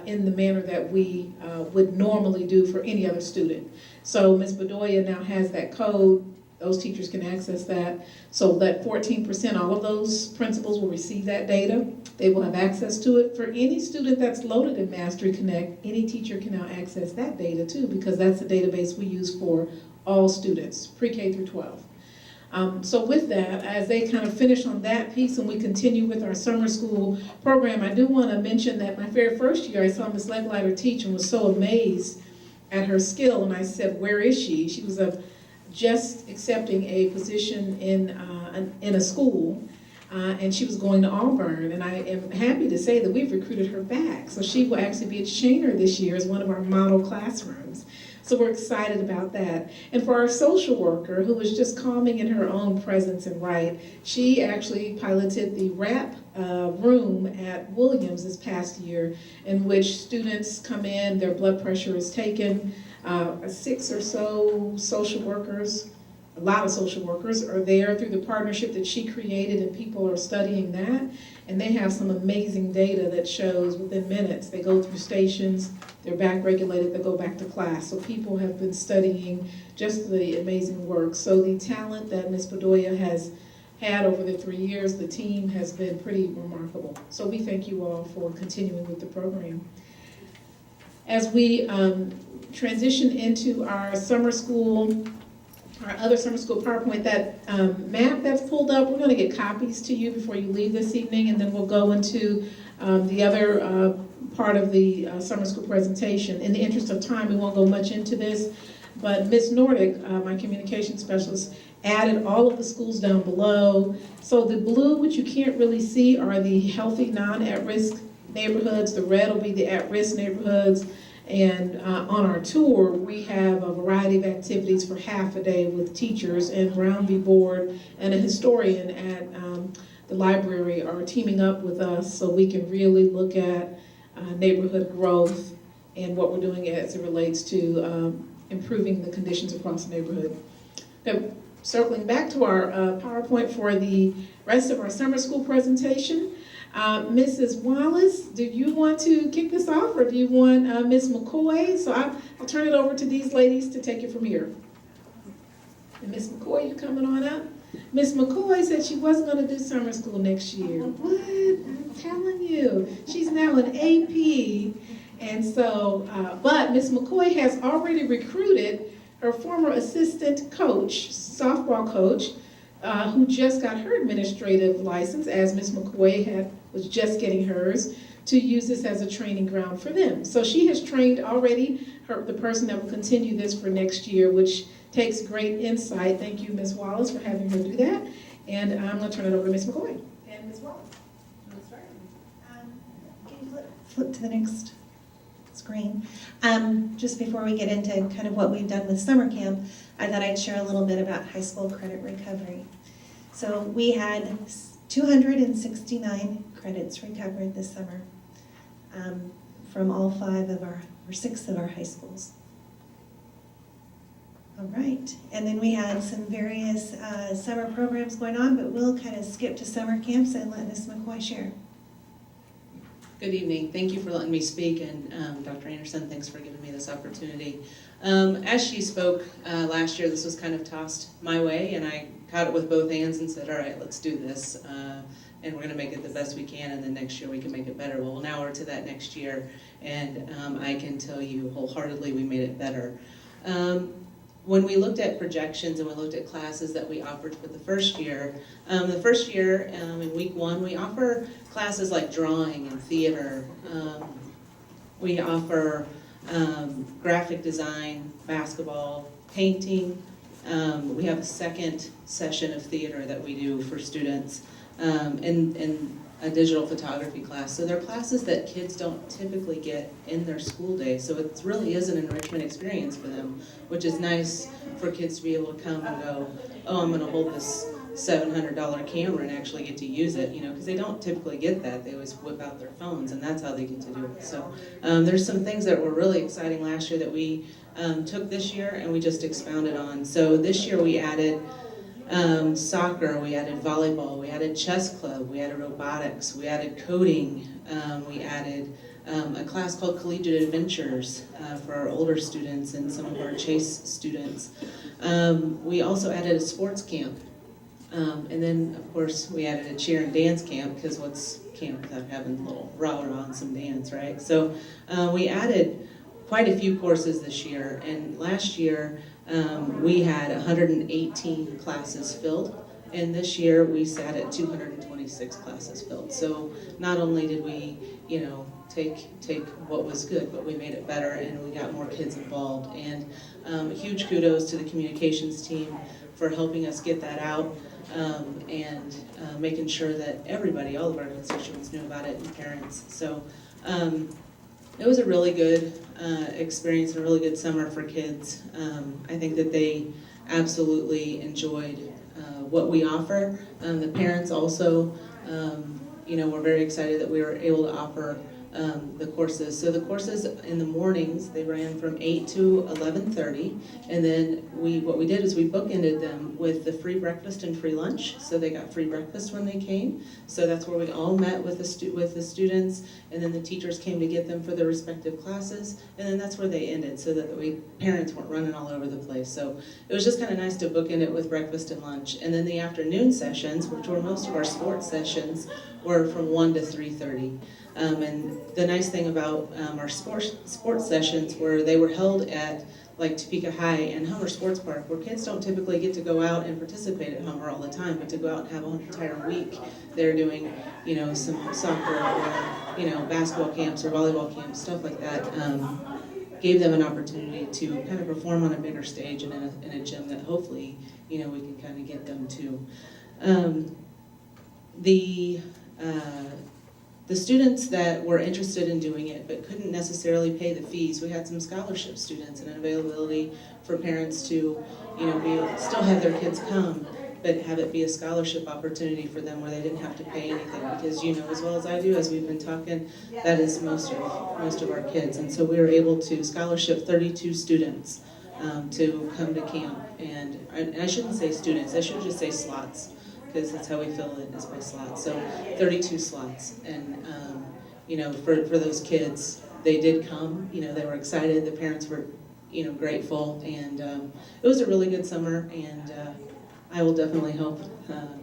in the manner that we would normally do for any other student. So Ms. Bedoya now has that code. Those teachers can access that. So that 14%, all of those principals will receive that data. They will have access to it. For any student that's loaded in Mastery Connect, any teacher can now access that data too, because that's the database we use for all students, pre-K through 12. So with that, as they kind of finish on that piece and we continue with our summer school program, I do want to mention that my very first year I saw Ms. Legleiter teach and was so amazed at her skill, and I said, where is she? She was just accepting a position in a school, and she was going to Auburn, and I am happy to say that we've recruited her back. So she will actually be at Shaner this year as one of our model classrooms. So we're excited about that. And for our social worker, who was just calming in her own presence and right, she actually piloted the RAP room at Williams this past year, in which students come in, their blood pressure is taken. 6 or so social workers, a lot of social workers are there through the partnership that she created, and people are studying that. And they have some amazing data that shows within minutes, they go through stations, they're back regulated, they go back to class. So people have been studying just the amazing work. So the talent that Ms. Bedoya has had over the 3 years, the team has been pretty remarkable. So we thank you all for continuing with the program. As we transition into our summer school, our other summer school PowerPoint, that map that's pulled up, we're going to get copies to you before you leave this evening, and then we'll go into the other part of the summer school presentation. In the interest of time, we won't go much into this, but Ms. Nordic, my communication specialist, added all of the schools down below. So the blue, which you can't really see, are the healthy, non-at-risk neighborhoods. The red will be the at-risk neighborhoods. And on our tour, we have a variety of activities for half a day with teachers, and Brown v. Board and a historian at the library are teaming up with us so we can really look at neighborhood growth and what we're doing as it relates to improving the conditions across the neighborhood. Now, circling back to our PowerPoint for the rest of our summer school presentation, Mrs. Wallace, do you want to kick this off, or do you want Ms. McCoy? So I'll turn it over to these ladies to take it from here. And Ms. McCoy, you coming on up? Ms. McCoy said she wasn't going to do summer school next year. What? I'm telling you. She's now an AP. And so, but Ms. McCoy has already recruited her former assistant coach, softball coach, who just got her administrative license, as Ms. McCoy was just getting hers, to use this as a training ground for them. So she has trained already the person that will continue this for next year, which takes great insight. Thank you, Ms. Wallace, for having her do that. And I'm going to turn it over to Ms. McCoy. And Ms. Wallace, you want to start? Can you flip to the next screen? Just before we get into kind of what we've done with summer camp, I thought I'd share a little bit about high school credit recovery. So we had 269 credits recovered this summer from all 6 of our high schools. All right, and then we had some various summer programs going on, but we'll kind of skip to summer camps and let Ms. McCoy share. Good evening. Thank you for letting me speak, and Dr. Anderson, thanks for giving me this opportunity. As she spoke last year, this was kind of tossed my way, and I caught it with both hands and said, all right, let's do this, and we're going to make it the best we can, and then next year we can make it better. Well, now we're to that next year, and I can tell you wholeheartedly we made it better. When we looked at projections and we looked at classes that we offered for the first year in week 1, we offer classes like drawing and theater. We offer graphic design, basketball, painting. We have a second session of theater that we do for students, and a digital photography class. So they're classes that kids don't typically get in their school day. So it really is an enrichment experience for them, which is nice for kids to be able to come and go, oh, I'm going to hold this $700 camera and actually get to use it, because they don't typically get that. They always whip out their phones, and that's how they get to do it. So there's some things that were really exciting last year that we took this year and we just expounded on. So this year we added soccer, we added volleyball, we added chess club, we added robotics, we added coding, we added a class called Collegiate Adventures for our older students and some of our Chase students. We also added a sports camp. And then, of course, we added a cheer and dance camp, because what's camp without having a little rah-rah and some dance, right? So we added quite a few courses this year, and last year we had 118 classes filled, and this year we sat at 226 classes filled. So not only did we, take what was good, but we made it better, and we got more kids involved. And huge kudos to the communications team for helping us get that out, and making sure that everybody, all of our constituents, knew about it, and parents. So it was a really good experience and a really good summer for kids. I think that they absolutely enjoyed what we offer. The parents also, were very excited that we were able to offer the courses. So the courses in the mornings, they ran from 8 to 11:30, and then what we did is we bookended them with the free breakfast and free lunch. So they got free breakfast when they came. So that's where we all met with the students, and then the teachers came to get them for their respective classes, and then that's where they ended, so that parents weren't running all over the place. So it was just kind of nice to bookend it with breakfast and lunch. And then the afternoon sessions, which were most of our sports sessions, were from 1 to 3:30. And the nice thing about our sports sessions were they were held at like Topeka High and Hummer Sports Park, where kids don't typically get to go out and participate at Hummer all the time, but to go out and have an entire week, they're doing, some soccer or, basketball camps or volleyball camps, stuff like that, gave them an opportunity to kind of perform on a bigger stage and in a gym that hopefully, we can kind of get them to. The students that were interested in doing it but couldn't necessarily pay the fees, we had some scholarship students and an availability for parents to, still have their kids come, but have it be a scholarship opportunity for them where they didn't have to pay anything, because as well as I do, as we've been talking, that is most of our kids. And so we were able to scholarship 32 students to come to camp, and I shouldn't say students, I should just say slots, because that's how we fill it, is by slots. So 32 slots. And, you know, for those kids, they did come, you know, they were excited, the parents were, you know, grateful, and it was a really good summer, and I will definitely help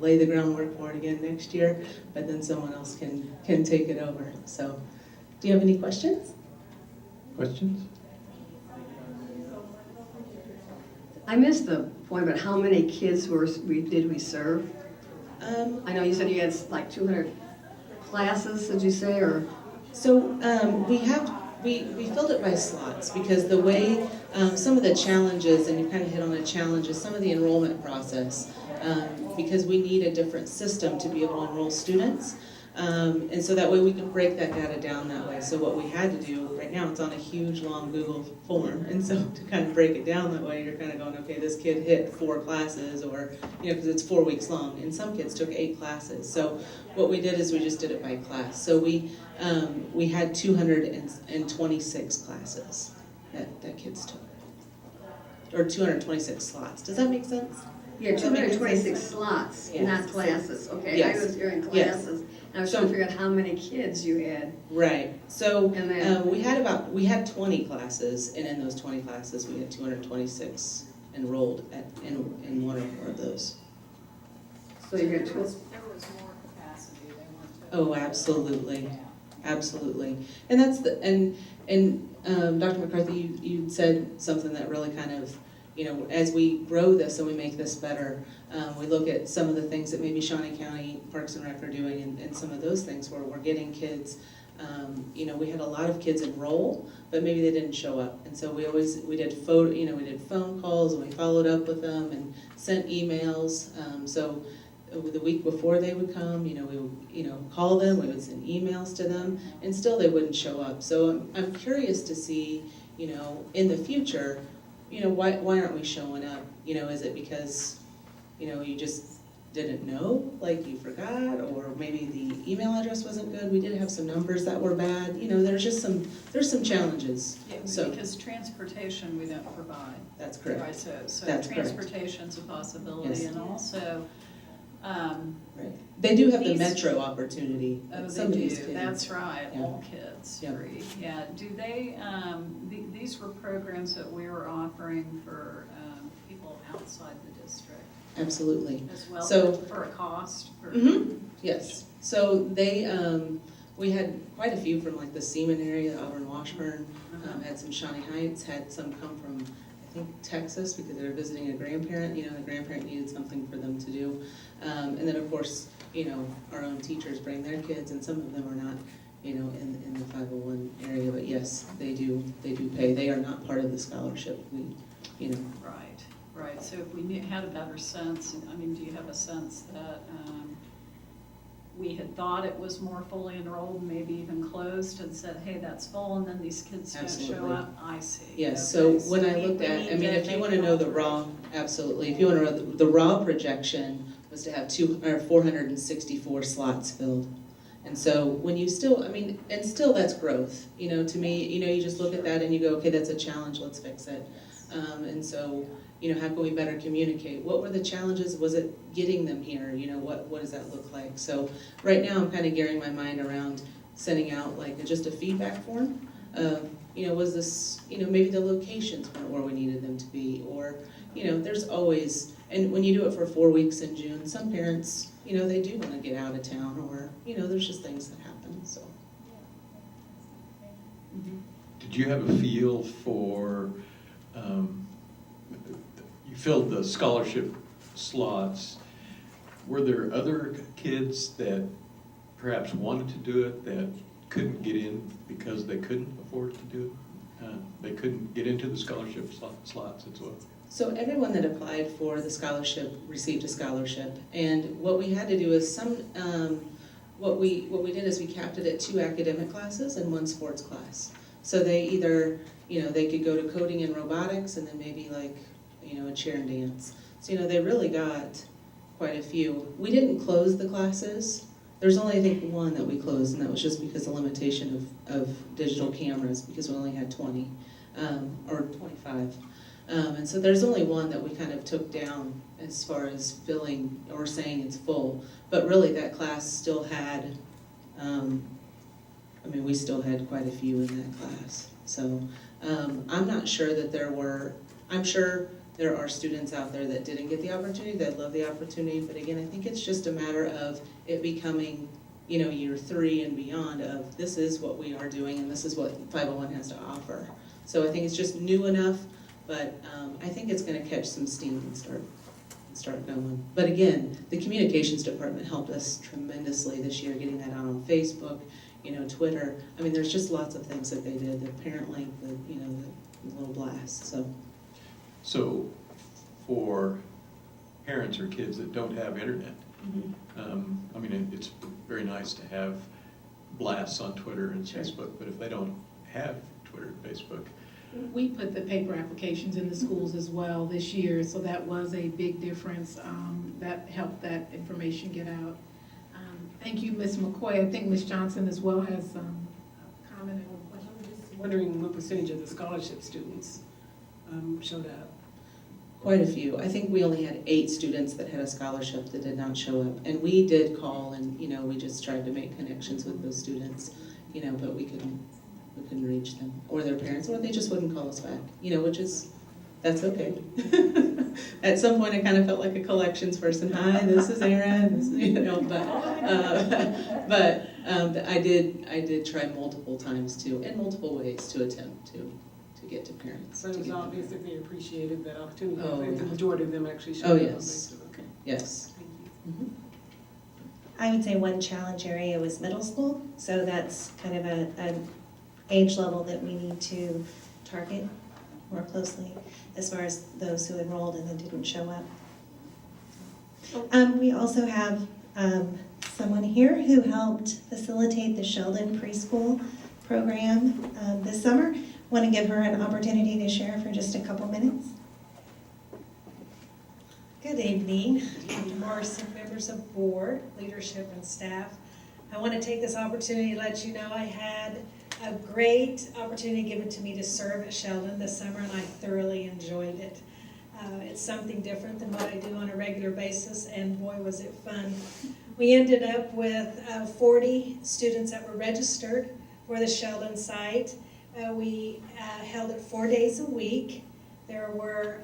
lay the groundwork for it again next year, but then someone else can take it over. So, do you have any questions? Questions? I missed the point about how many kids did we serve? I know you said you had like 200 classes, did you say, or? So we filled it by slots, because the way some of the challenges, and you kind of hit on a challenge, is some of the enrollment process, because we need a different system to be able to enroll students. And so that way we can break that data down that way. So what we had to do, right now it's on a huge long Google form, and so to kind of break it down that way, you're kind of going, okay, this kid hit 4 classes, or, you know, because it's 4 weeks long, and some kids took 8 classes. So what we did is we just did it by class. So we had 226 classes that kids took, or 226 slots. Does that make sense? Yeah, Does that make 226 sense? slots, Yes. not classes, okay? Yes. I was hearing Yes. classes, and I was trying to figure out how many kids you had. Right. So And then- we had 20 classes, and in those 20 classes, we had 226 enrolled in one or more of those. So you had There was more capacity, they weren't. Oh, absolutely, absolutely. And that's Dr. McCarthy, you said something that really kind of, you know, as we grow this and we make this better, we look at some of the things that maybe Shawnee County Parks and Rec are doing, and some of those things where we're getting kids, you know, we had a lot of kids enroll, but maybe they didn't show up. And so we did phone calls, and we followed up with them and sent emails. So the week before they would come, you know, we would, call them, we would send emails to them, and still they wouldn't show up. So I'm curious to see, you know, in the future, you know, why aren't we showing up? You know, is it because, you know, you just didn't know, like you forgot, or maybe the email address wasn't good? We did have some numbers that were bad. You know, there's some challenges. Yeah, So because transportation we don't provide. that's correct. Right, so That's correct. transportation's a possibility, Yes. and also, Right. They do have the These- metro opportunity. oh, Some of they these do, kids. that's right, Yeah. all kids, Yeah. free. Yeah, do they, these were programs that we were offering for people outside the district Absolutely. as well, So- for a cost? For, Yes. So they, we had quite a few from like the Seaman area, Auburn, Washburn, had some Shawnee Heights, had some come from, I think, Texas, because they were visiting a grandparent. You know, the grandparent needed something for them to do. And then, of course, you know, our own teachers bring their kids, and some of them are not, you know, in the 501 area. But yes, they do pay. They are not part of the scholarship. We, you know. Right, so if we had a better sense, I mean, do you have a sense that we had thought it was more fully enrolled, maybe even closed, and said, hey, that's full, and then these kids don't show Absolutely. up? I see. Yes, Okay, so when I we looked need at, I mean, if you make want to know the it raw, absolutely, if you want to know the raw projection was to have 464 slots filled. And so when you still, I mean, and still that's growth, you know, to me, you know, you just look at that and you go, okay, that's a challenge, let's fix it. And so, you know, how can we better communicate? What were the challenges? Was it getting them here? You know, what does that look like? So right now I'm kind of gearing my mind around sending out like just a feedback form of, you know, was this, you know, maybe the locations weren't where we needed them to be, or, you know, there's always, and when you do it for 4 weeks in June, some parents, you know, they do want to get out of town, or, you know, there's just things that happen, so. Did you have a feel for, you filled the scholarship slots, were there other kids that perhaps wanted to do it that couldn't get in because they couldn't afford to do it? They couldn't get into the scholarship slots as well? So everyone that applied for the scholarship received a scholarship, and what we had to do is what we did is we capped it at 2 academic classes and 1 sports class. So they either, you know, they could go to coding and robotics, and then maybe like, you know, a chair and dance. So, you know, they really got quite a few. We didn't close the classes. There's only, I think, 1 that we closed, and that was just because of the limitation of digital cameras, because we only had 20, or 25. And so there's only one that we kind of took down as far as filling or saying it's full. But really that class still had, we still had quite a few in that class. So I'm not sure that I'm sure there are students out there that didn't get the opportunity, that love the opportunity, but again, I think it's just a matter of it becoming, year 3 and beyond of this is what we are doing and this is what 501 has to offer. So I think it's just new enough, but I think it's gonna catch some steam and start going. But again, the communications department helped us tremendously this year, getting that out on Facebook, Twitter. There's just lots of things that they did, the parent link, the little blast, so. So for parents or kids that don't have internet, it's very nice to have blasts on Twitter and Facebook, but if they don't have Twitter and Facebook. We put the paper applications in the schools as well this year, so that was a big difference. That helped that information get out. Thank you, Ms. McCoy. I think Ms. Johnson as well has some comment or question. I'm just wondering what percentage of the scholarship students showed up? Quite a few. I think we only had 8 students that had a scholarship that did not show up. And we did call and, we just tried to make connections with those students, but we couldn't reach them or their parents, or they just wouldn't call us back, that's okay. At some point I kind of felt like a collections person. Hi, this is Erin, but I did try multiple times too, in multiple ways to attempt to get to parents. So it was obviously they appreciated that opportunity. Oh, I think the yeah. majority of them actually showed Oh, up. yes. Okay. Yes. Thank you. I would say one challenge area was middle school, so that's kind of an age level that we need to target more closely as far as those who enrolled and then didn't show up. We also have someone here who helped facilitate the Sheldon preschool program this summer. Want to give her an opportunity to share for just a couple minutes. Good evening, Morrison, members of board, leadership, and staff. I want to take this opportunity to let you know I had a great opportunity given to me to serve at Sheldon this summer, and I thoroughly enjoyed it. It's something different than what I do on a regular basis, and boy, was it fun. We ended up with 40 students that were registered for the Sheldon site. We held it 4 days a week. There were,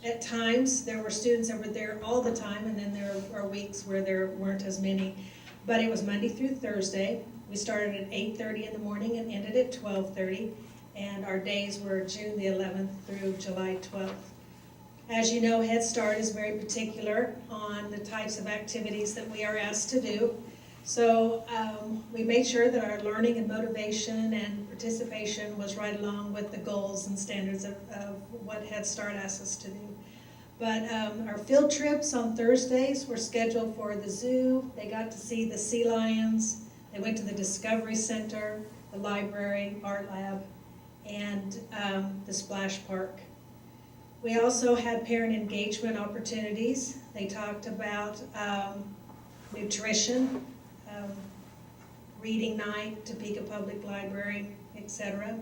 at times, there were students that were there all the time, and then there were weeks where there weren't as many. But it was Monday through Thursday. We started at 8:30 in the morning and ended at 12:30, and our days were June the 11th through July 12th. As you know, Head Start is very particular on the types of activities that we are asked to do. So we made sure that our learning and motivation and participation was right along with the goals and standards of what Head Start asks us to do. But our field trips on Thursdays were scheduled for the zoo. They got to see the sea lions. They went to the Discovery Center, the library, art lab, and the splash park. We also had parent engagement opportunities. They talked about nutrition, reading night, Topeka Public Library, etc.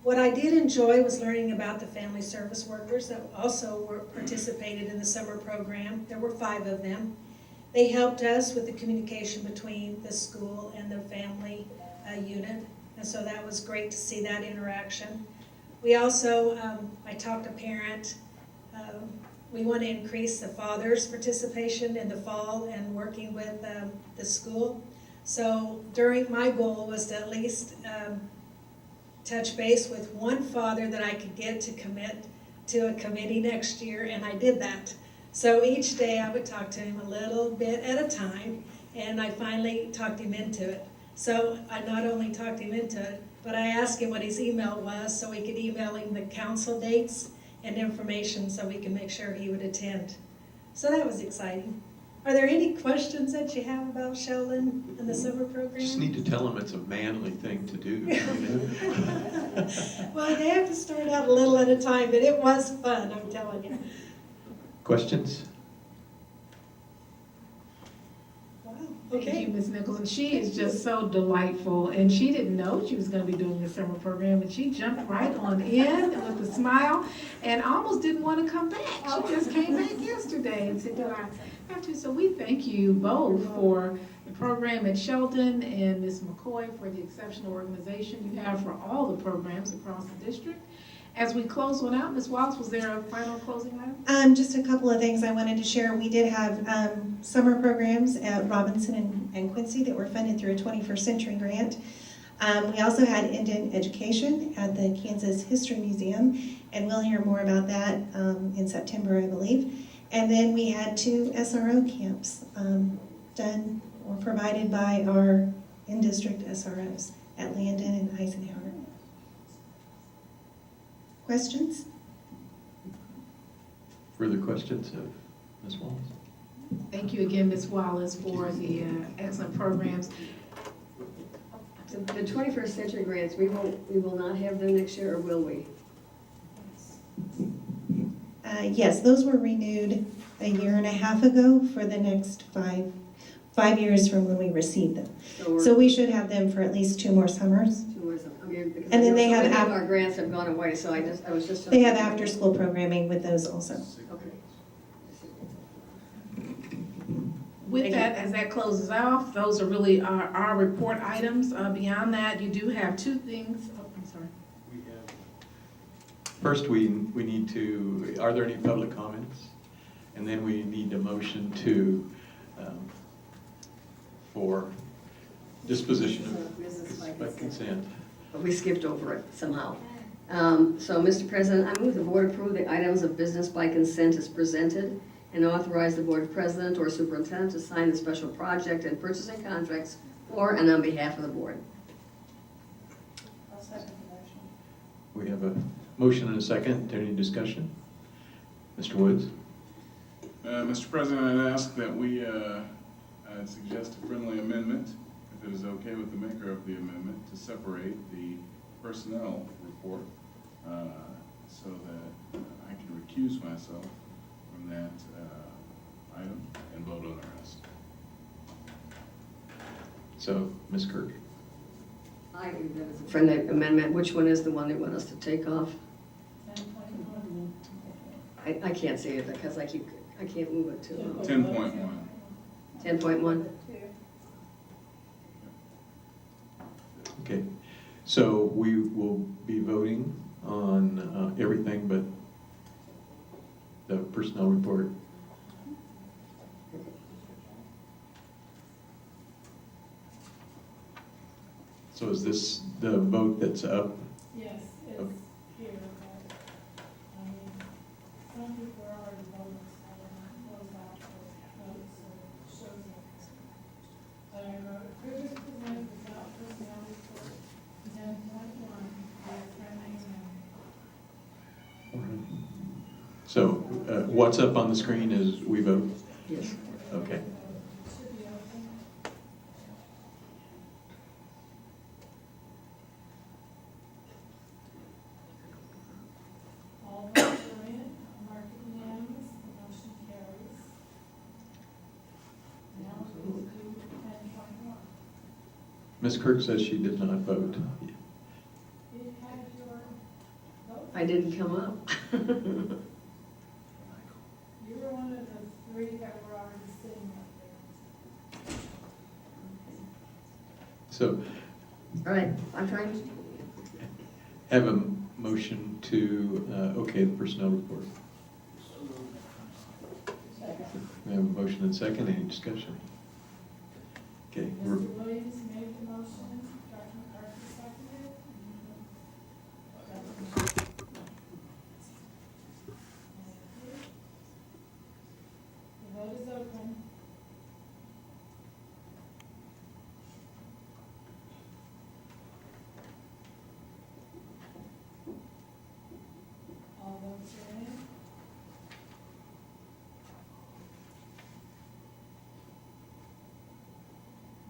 What I did enjoy was learning about the family service workers that also participated in the summer program. There were 5 of them. They helped us with the communication between the school and the family unit, and so that was great to see that interaction. We also, I talked to parent, we want to increase the father's participation in the fall and working with the school. So my goal was to at least touch base with one father that I could get to commit to a committee next year, and I did that. So each day I would talk to him a little bit at a time, and I finally talked him into it. So I not only talked him into it, but I asked him what his email was so we could email him the council dates and information so we can make sure he would attend. So that was exciting. Are there any questions that you have about Sheldon and the summer program? Just need to tell them it's a manly thing to do. Well, they have to start out a little at a time, but it was fun, I'm telling you. Questions? Wow. Thank you, Ms. Nichols, and she is just so delightful, and she didn't know she was gonna be doing the summer program, and she jumped right on in with a smile, and almost didn't wanna come back. She just came back yesterday and said, do I have to? So we thank you both for the program at Shelton, and Ms. McCoy for the exceptional organization you have for all the programs across the district. As we close one out, Ms. Wallace, was there a final closing item? Just a couple of things I wanted to share. We did have summer programs at Robinson and Quincy that were funded through a 21st Century grant. We also had Indian education at the Kansas History Museum, and we'll hear more about that in September, I believe. And then we had 2 SRO camps done or provided by our in-district SROs at Landon and Eisenhower. Questions? Further questions of Ms. Wallace? Thank you again, Ms. Wallace, for the excellent programs. The 21st Century grants, we will not have them next year, or will we? Yes, those were renewed a year and a half ago for the next five years from when we received them. So we should have them for at least 2 more summers. Okay, because And then they so have many of our grants have gone away, so I was just. They have after-school programming with those also. Okay. With that, as that closes off, those are really our report items. Beyond that, you do have 2 things. Oh, I'm sorry. First, we need to, are there any public comments? And then we need a motion to, for disposition of Business by consent. But we skipped over it somehow. So, Mr. President, I move the board approve the items of business by consent as presented and authorize the board president or superintendent to sign the special project and purchasing contracts for and on behalf of the board. I'll second the motion. We have a motion and a second. Any discussion? Mr. Woods? Mr. President, I'd ask that we, I'd suggest a friendly amendment, if it is okay with the maker of the amendment, to separate the personnel report so that I can recuse myself from that item and vote on the rest. So, Ms. Kirk? I move that as a friendly amendment. Which one is the one they want us to take off? I can't see it because I can't move it to 10.1. 10.1. Okay. So we will be voting on everything but the personnel report. So is this the vote that's up? Yes, it's Okay. here, but, I mean, some people are already voting, so they're not closed out for votes, so it shows up. But I wrote, previous present without personnel report, 10.1, So what's up on the screen is we vote? Yes. Okay. should be open. All votes are in, mark it unanimous, the motion carries. Now we will do 10.1. Ms. Kirk says she did not vote. You had your vote? I didn't come up. You were one of the 3 that were already sitting up there. So All right, I'm trying. have a motion to okay the personnel report. We have a motion and second. Any discussion? Okay. Mr. Williams made the motion, Dr. McCarthy seconded. The vote is open. All votes are in.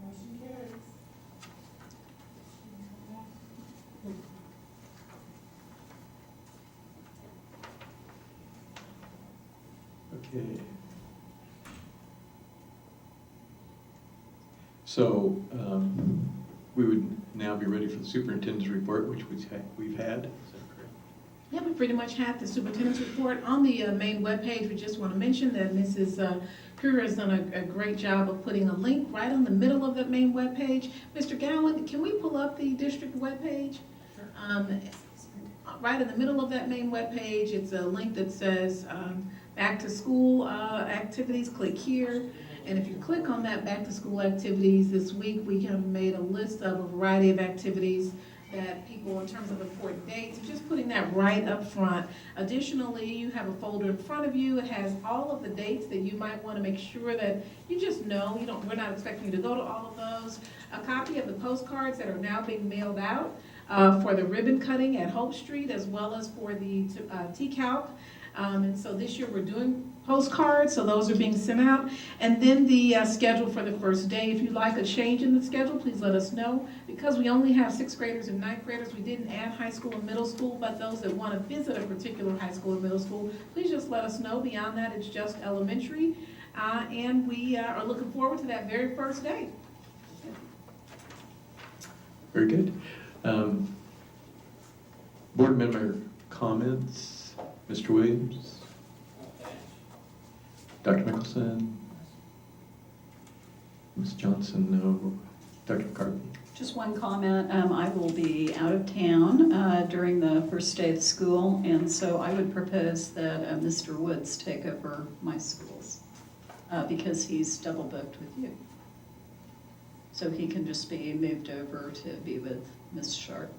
Motion carries. Okay. So we would now be ready for the superintendent's report, which we've had. Is that correct? Yeah, we pretty much have the superintendent's report on the main webpage. We just want to mention that Mrs. Kruger has done a great job of putting a link right on the middle of that main webpage. Mr. Gowan, can we pull up the district webpage? Right in the middle of that main webpage, it's a link that says back to school activities. Click here. And if you click on that back to school activities, this week we have made a list of a variety of activities that people, in terms of important dates, just putting that right up front. Additionally, you have a folder in front of you. It has all of the dates that you might want to make sure that you just know. We're not expecting you to go to all of those. A copy of the postcards that are now being mailed out for the ribbon cutting at Hope Street, as well as for the TCALC. And so this year we're doing postcards, so those are being sent out. And then the schedule for the first day. If you'd like a change in the schedule, please let us know. Because we only have 6th graders and 9th graders, we didn't add high school and middle school, but those that want to visit a particular high school or middle school, please just let us know. Beyond that, it's just elementary. And we are looking forward to that very first day. Very good. Board member comments. Mr. Williams? Dr. Mickelson? Ms. Johnson? No. Dr. McCarthy? Just one comment. I will be out of town during the first day of school, and so I would propose that Mr. Woods take over my schools because he's double booked with you. So he can just be moved over to be with Ms. Sharp.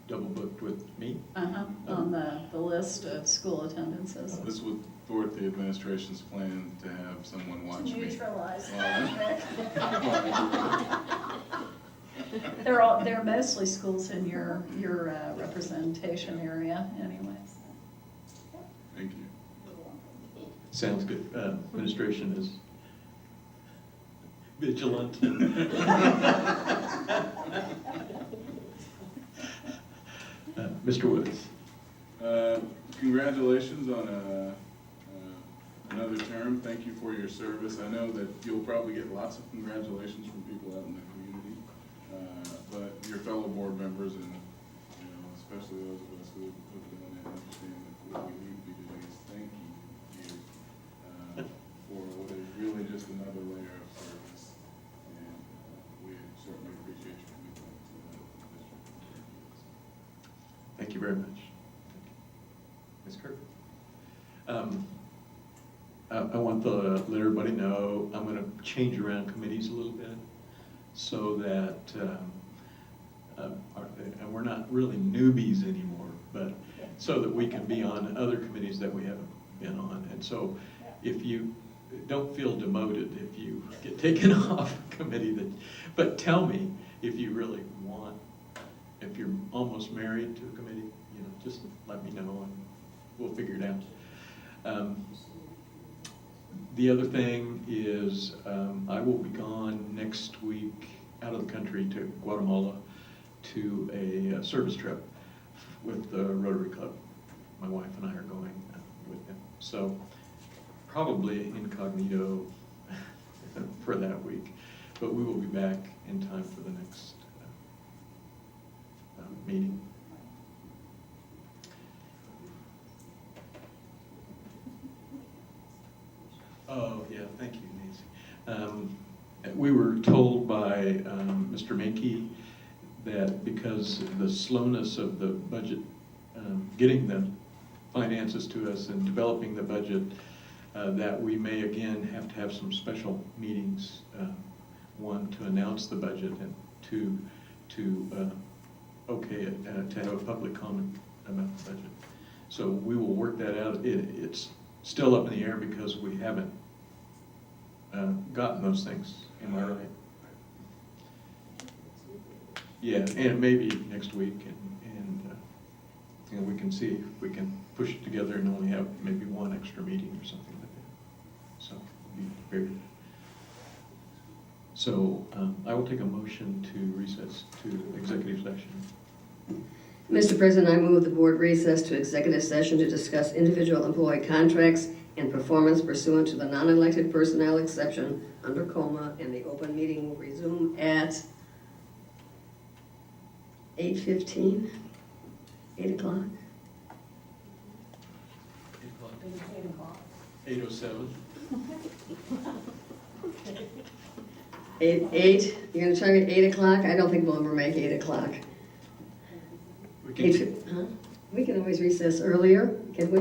Double booked with me? On the list of school attendances. This would thwart the administration's plan to have someone watch me. Neutralize They're mostly schools in your representation area anyway. Thank you. Sounds good. Administration is vigilant. Mr. Woods. Congratulations on another term. Thank you for your service. I know that you'll probably get lots of congratulations from people out in the community, but your fellow board members and especially those of us who have done it understand that what we need to be doing is thanking you for what is really just another layer of service, and we certainly appreciate your commitment to the district. Thank you very much. Ms. Kirk. I want to let everybody know I'm going to change around committees a little bit so that and we're not really newbies anymore, but so that we can be on other committees that we haven't been on. And so if you don't feel demoted if you get taken off a committee, but tell me if you really want, if you're almost married to a committee, just let me know and we'll figure it out. The other thing is I will be gone next week out of the country to Guatemala to a service trip with the Rotary Club. My wife and I are going with them. So probably incognito for that week, but we will be back in time for the next meeting. Oh, yeah, thank you, Nancy. We were told by Mr. Menke that because the slowness of the budget, getting the finances to us and developing the budget, that we may again have to have some special meetings, one to announce the budget and two to okay it, to have a public comment about the budget. So we will work that out. It's still up in the air because we haven't gotten those things. Am I right? Yeah, and it may be next week, and we can see if we can push it together and only have maybe one extra meeting or something like that. So, be very. So I will take a motion to recess to executive session. Mr. President, I move the board recess to executive session to discuss individual employee contracts and performance pursuant to the non-elected personnel exception under coma, and the open meeting will resume at 8:15, 8 o'clock? 8:07. 8, you're gonna try at 8 o'clock? I don't think we'll ever make 8 o'clock. We can, 8, huh? We can always recess earlier, can we?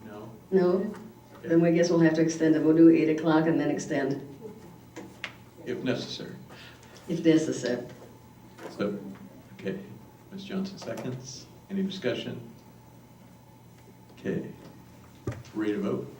no? No? Then we guess we'll have to extend it. We'll do 8 o'clock and then extend, If necessary. if necessary. So, okay, Ms. Johnson seconds. Any discussion? Okay, ready to vote?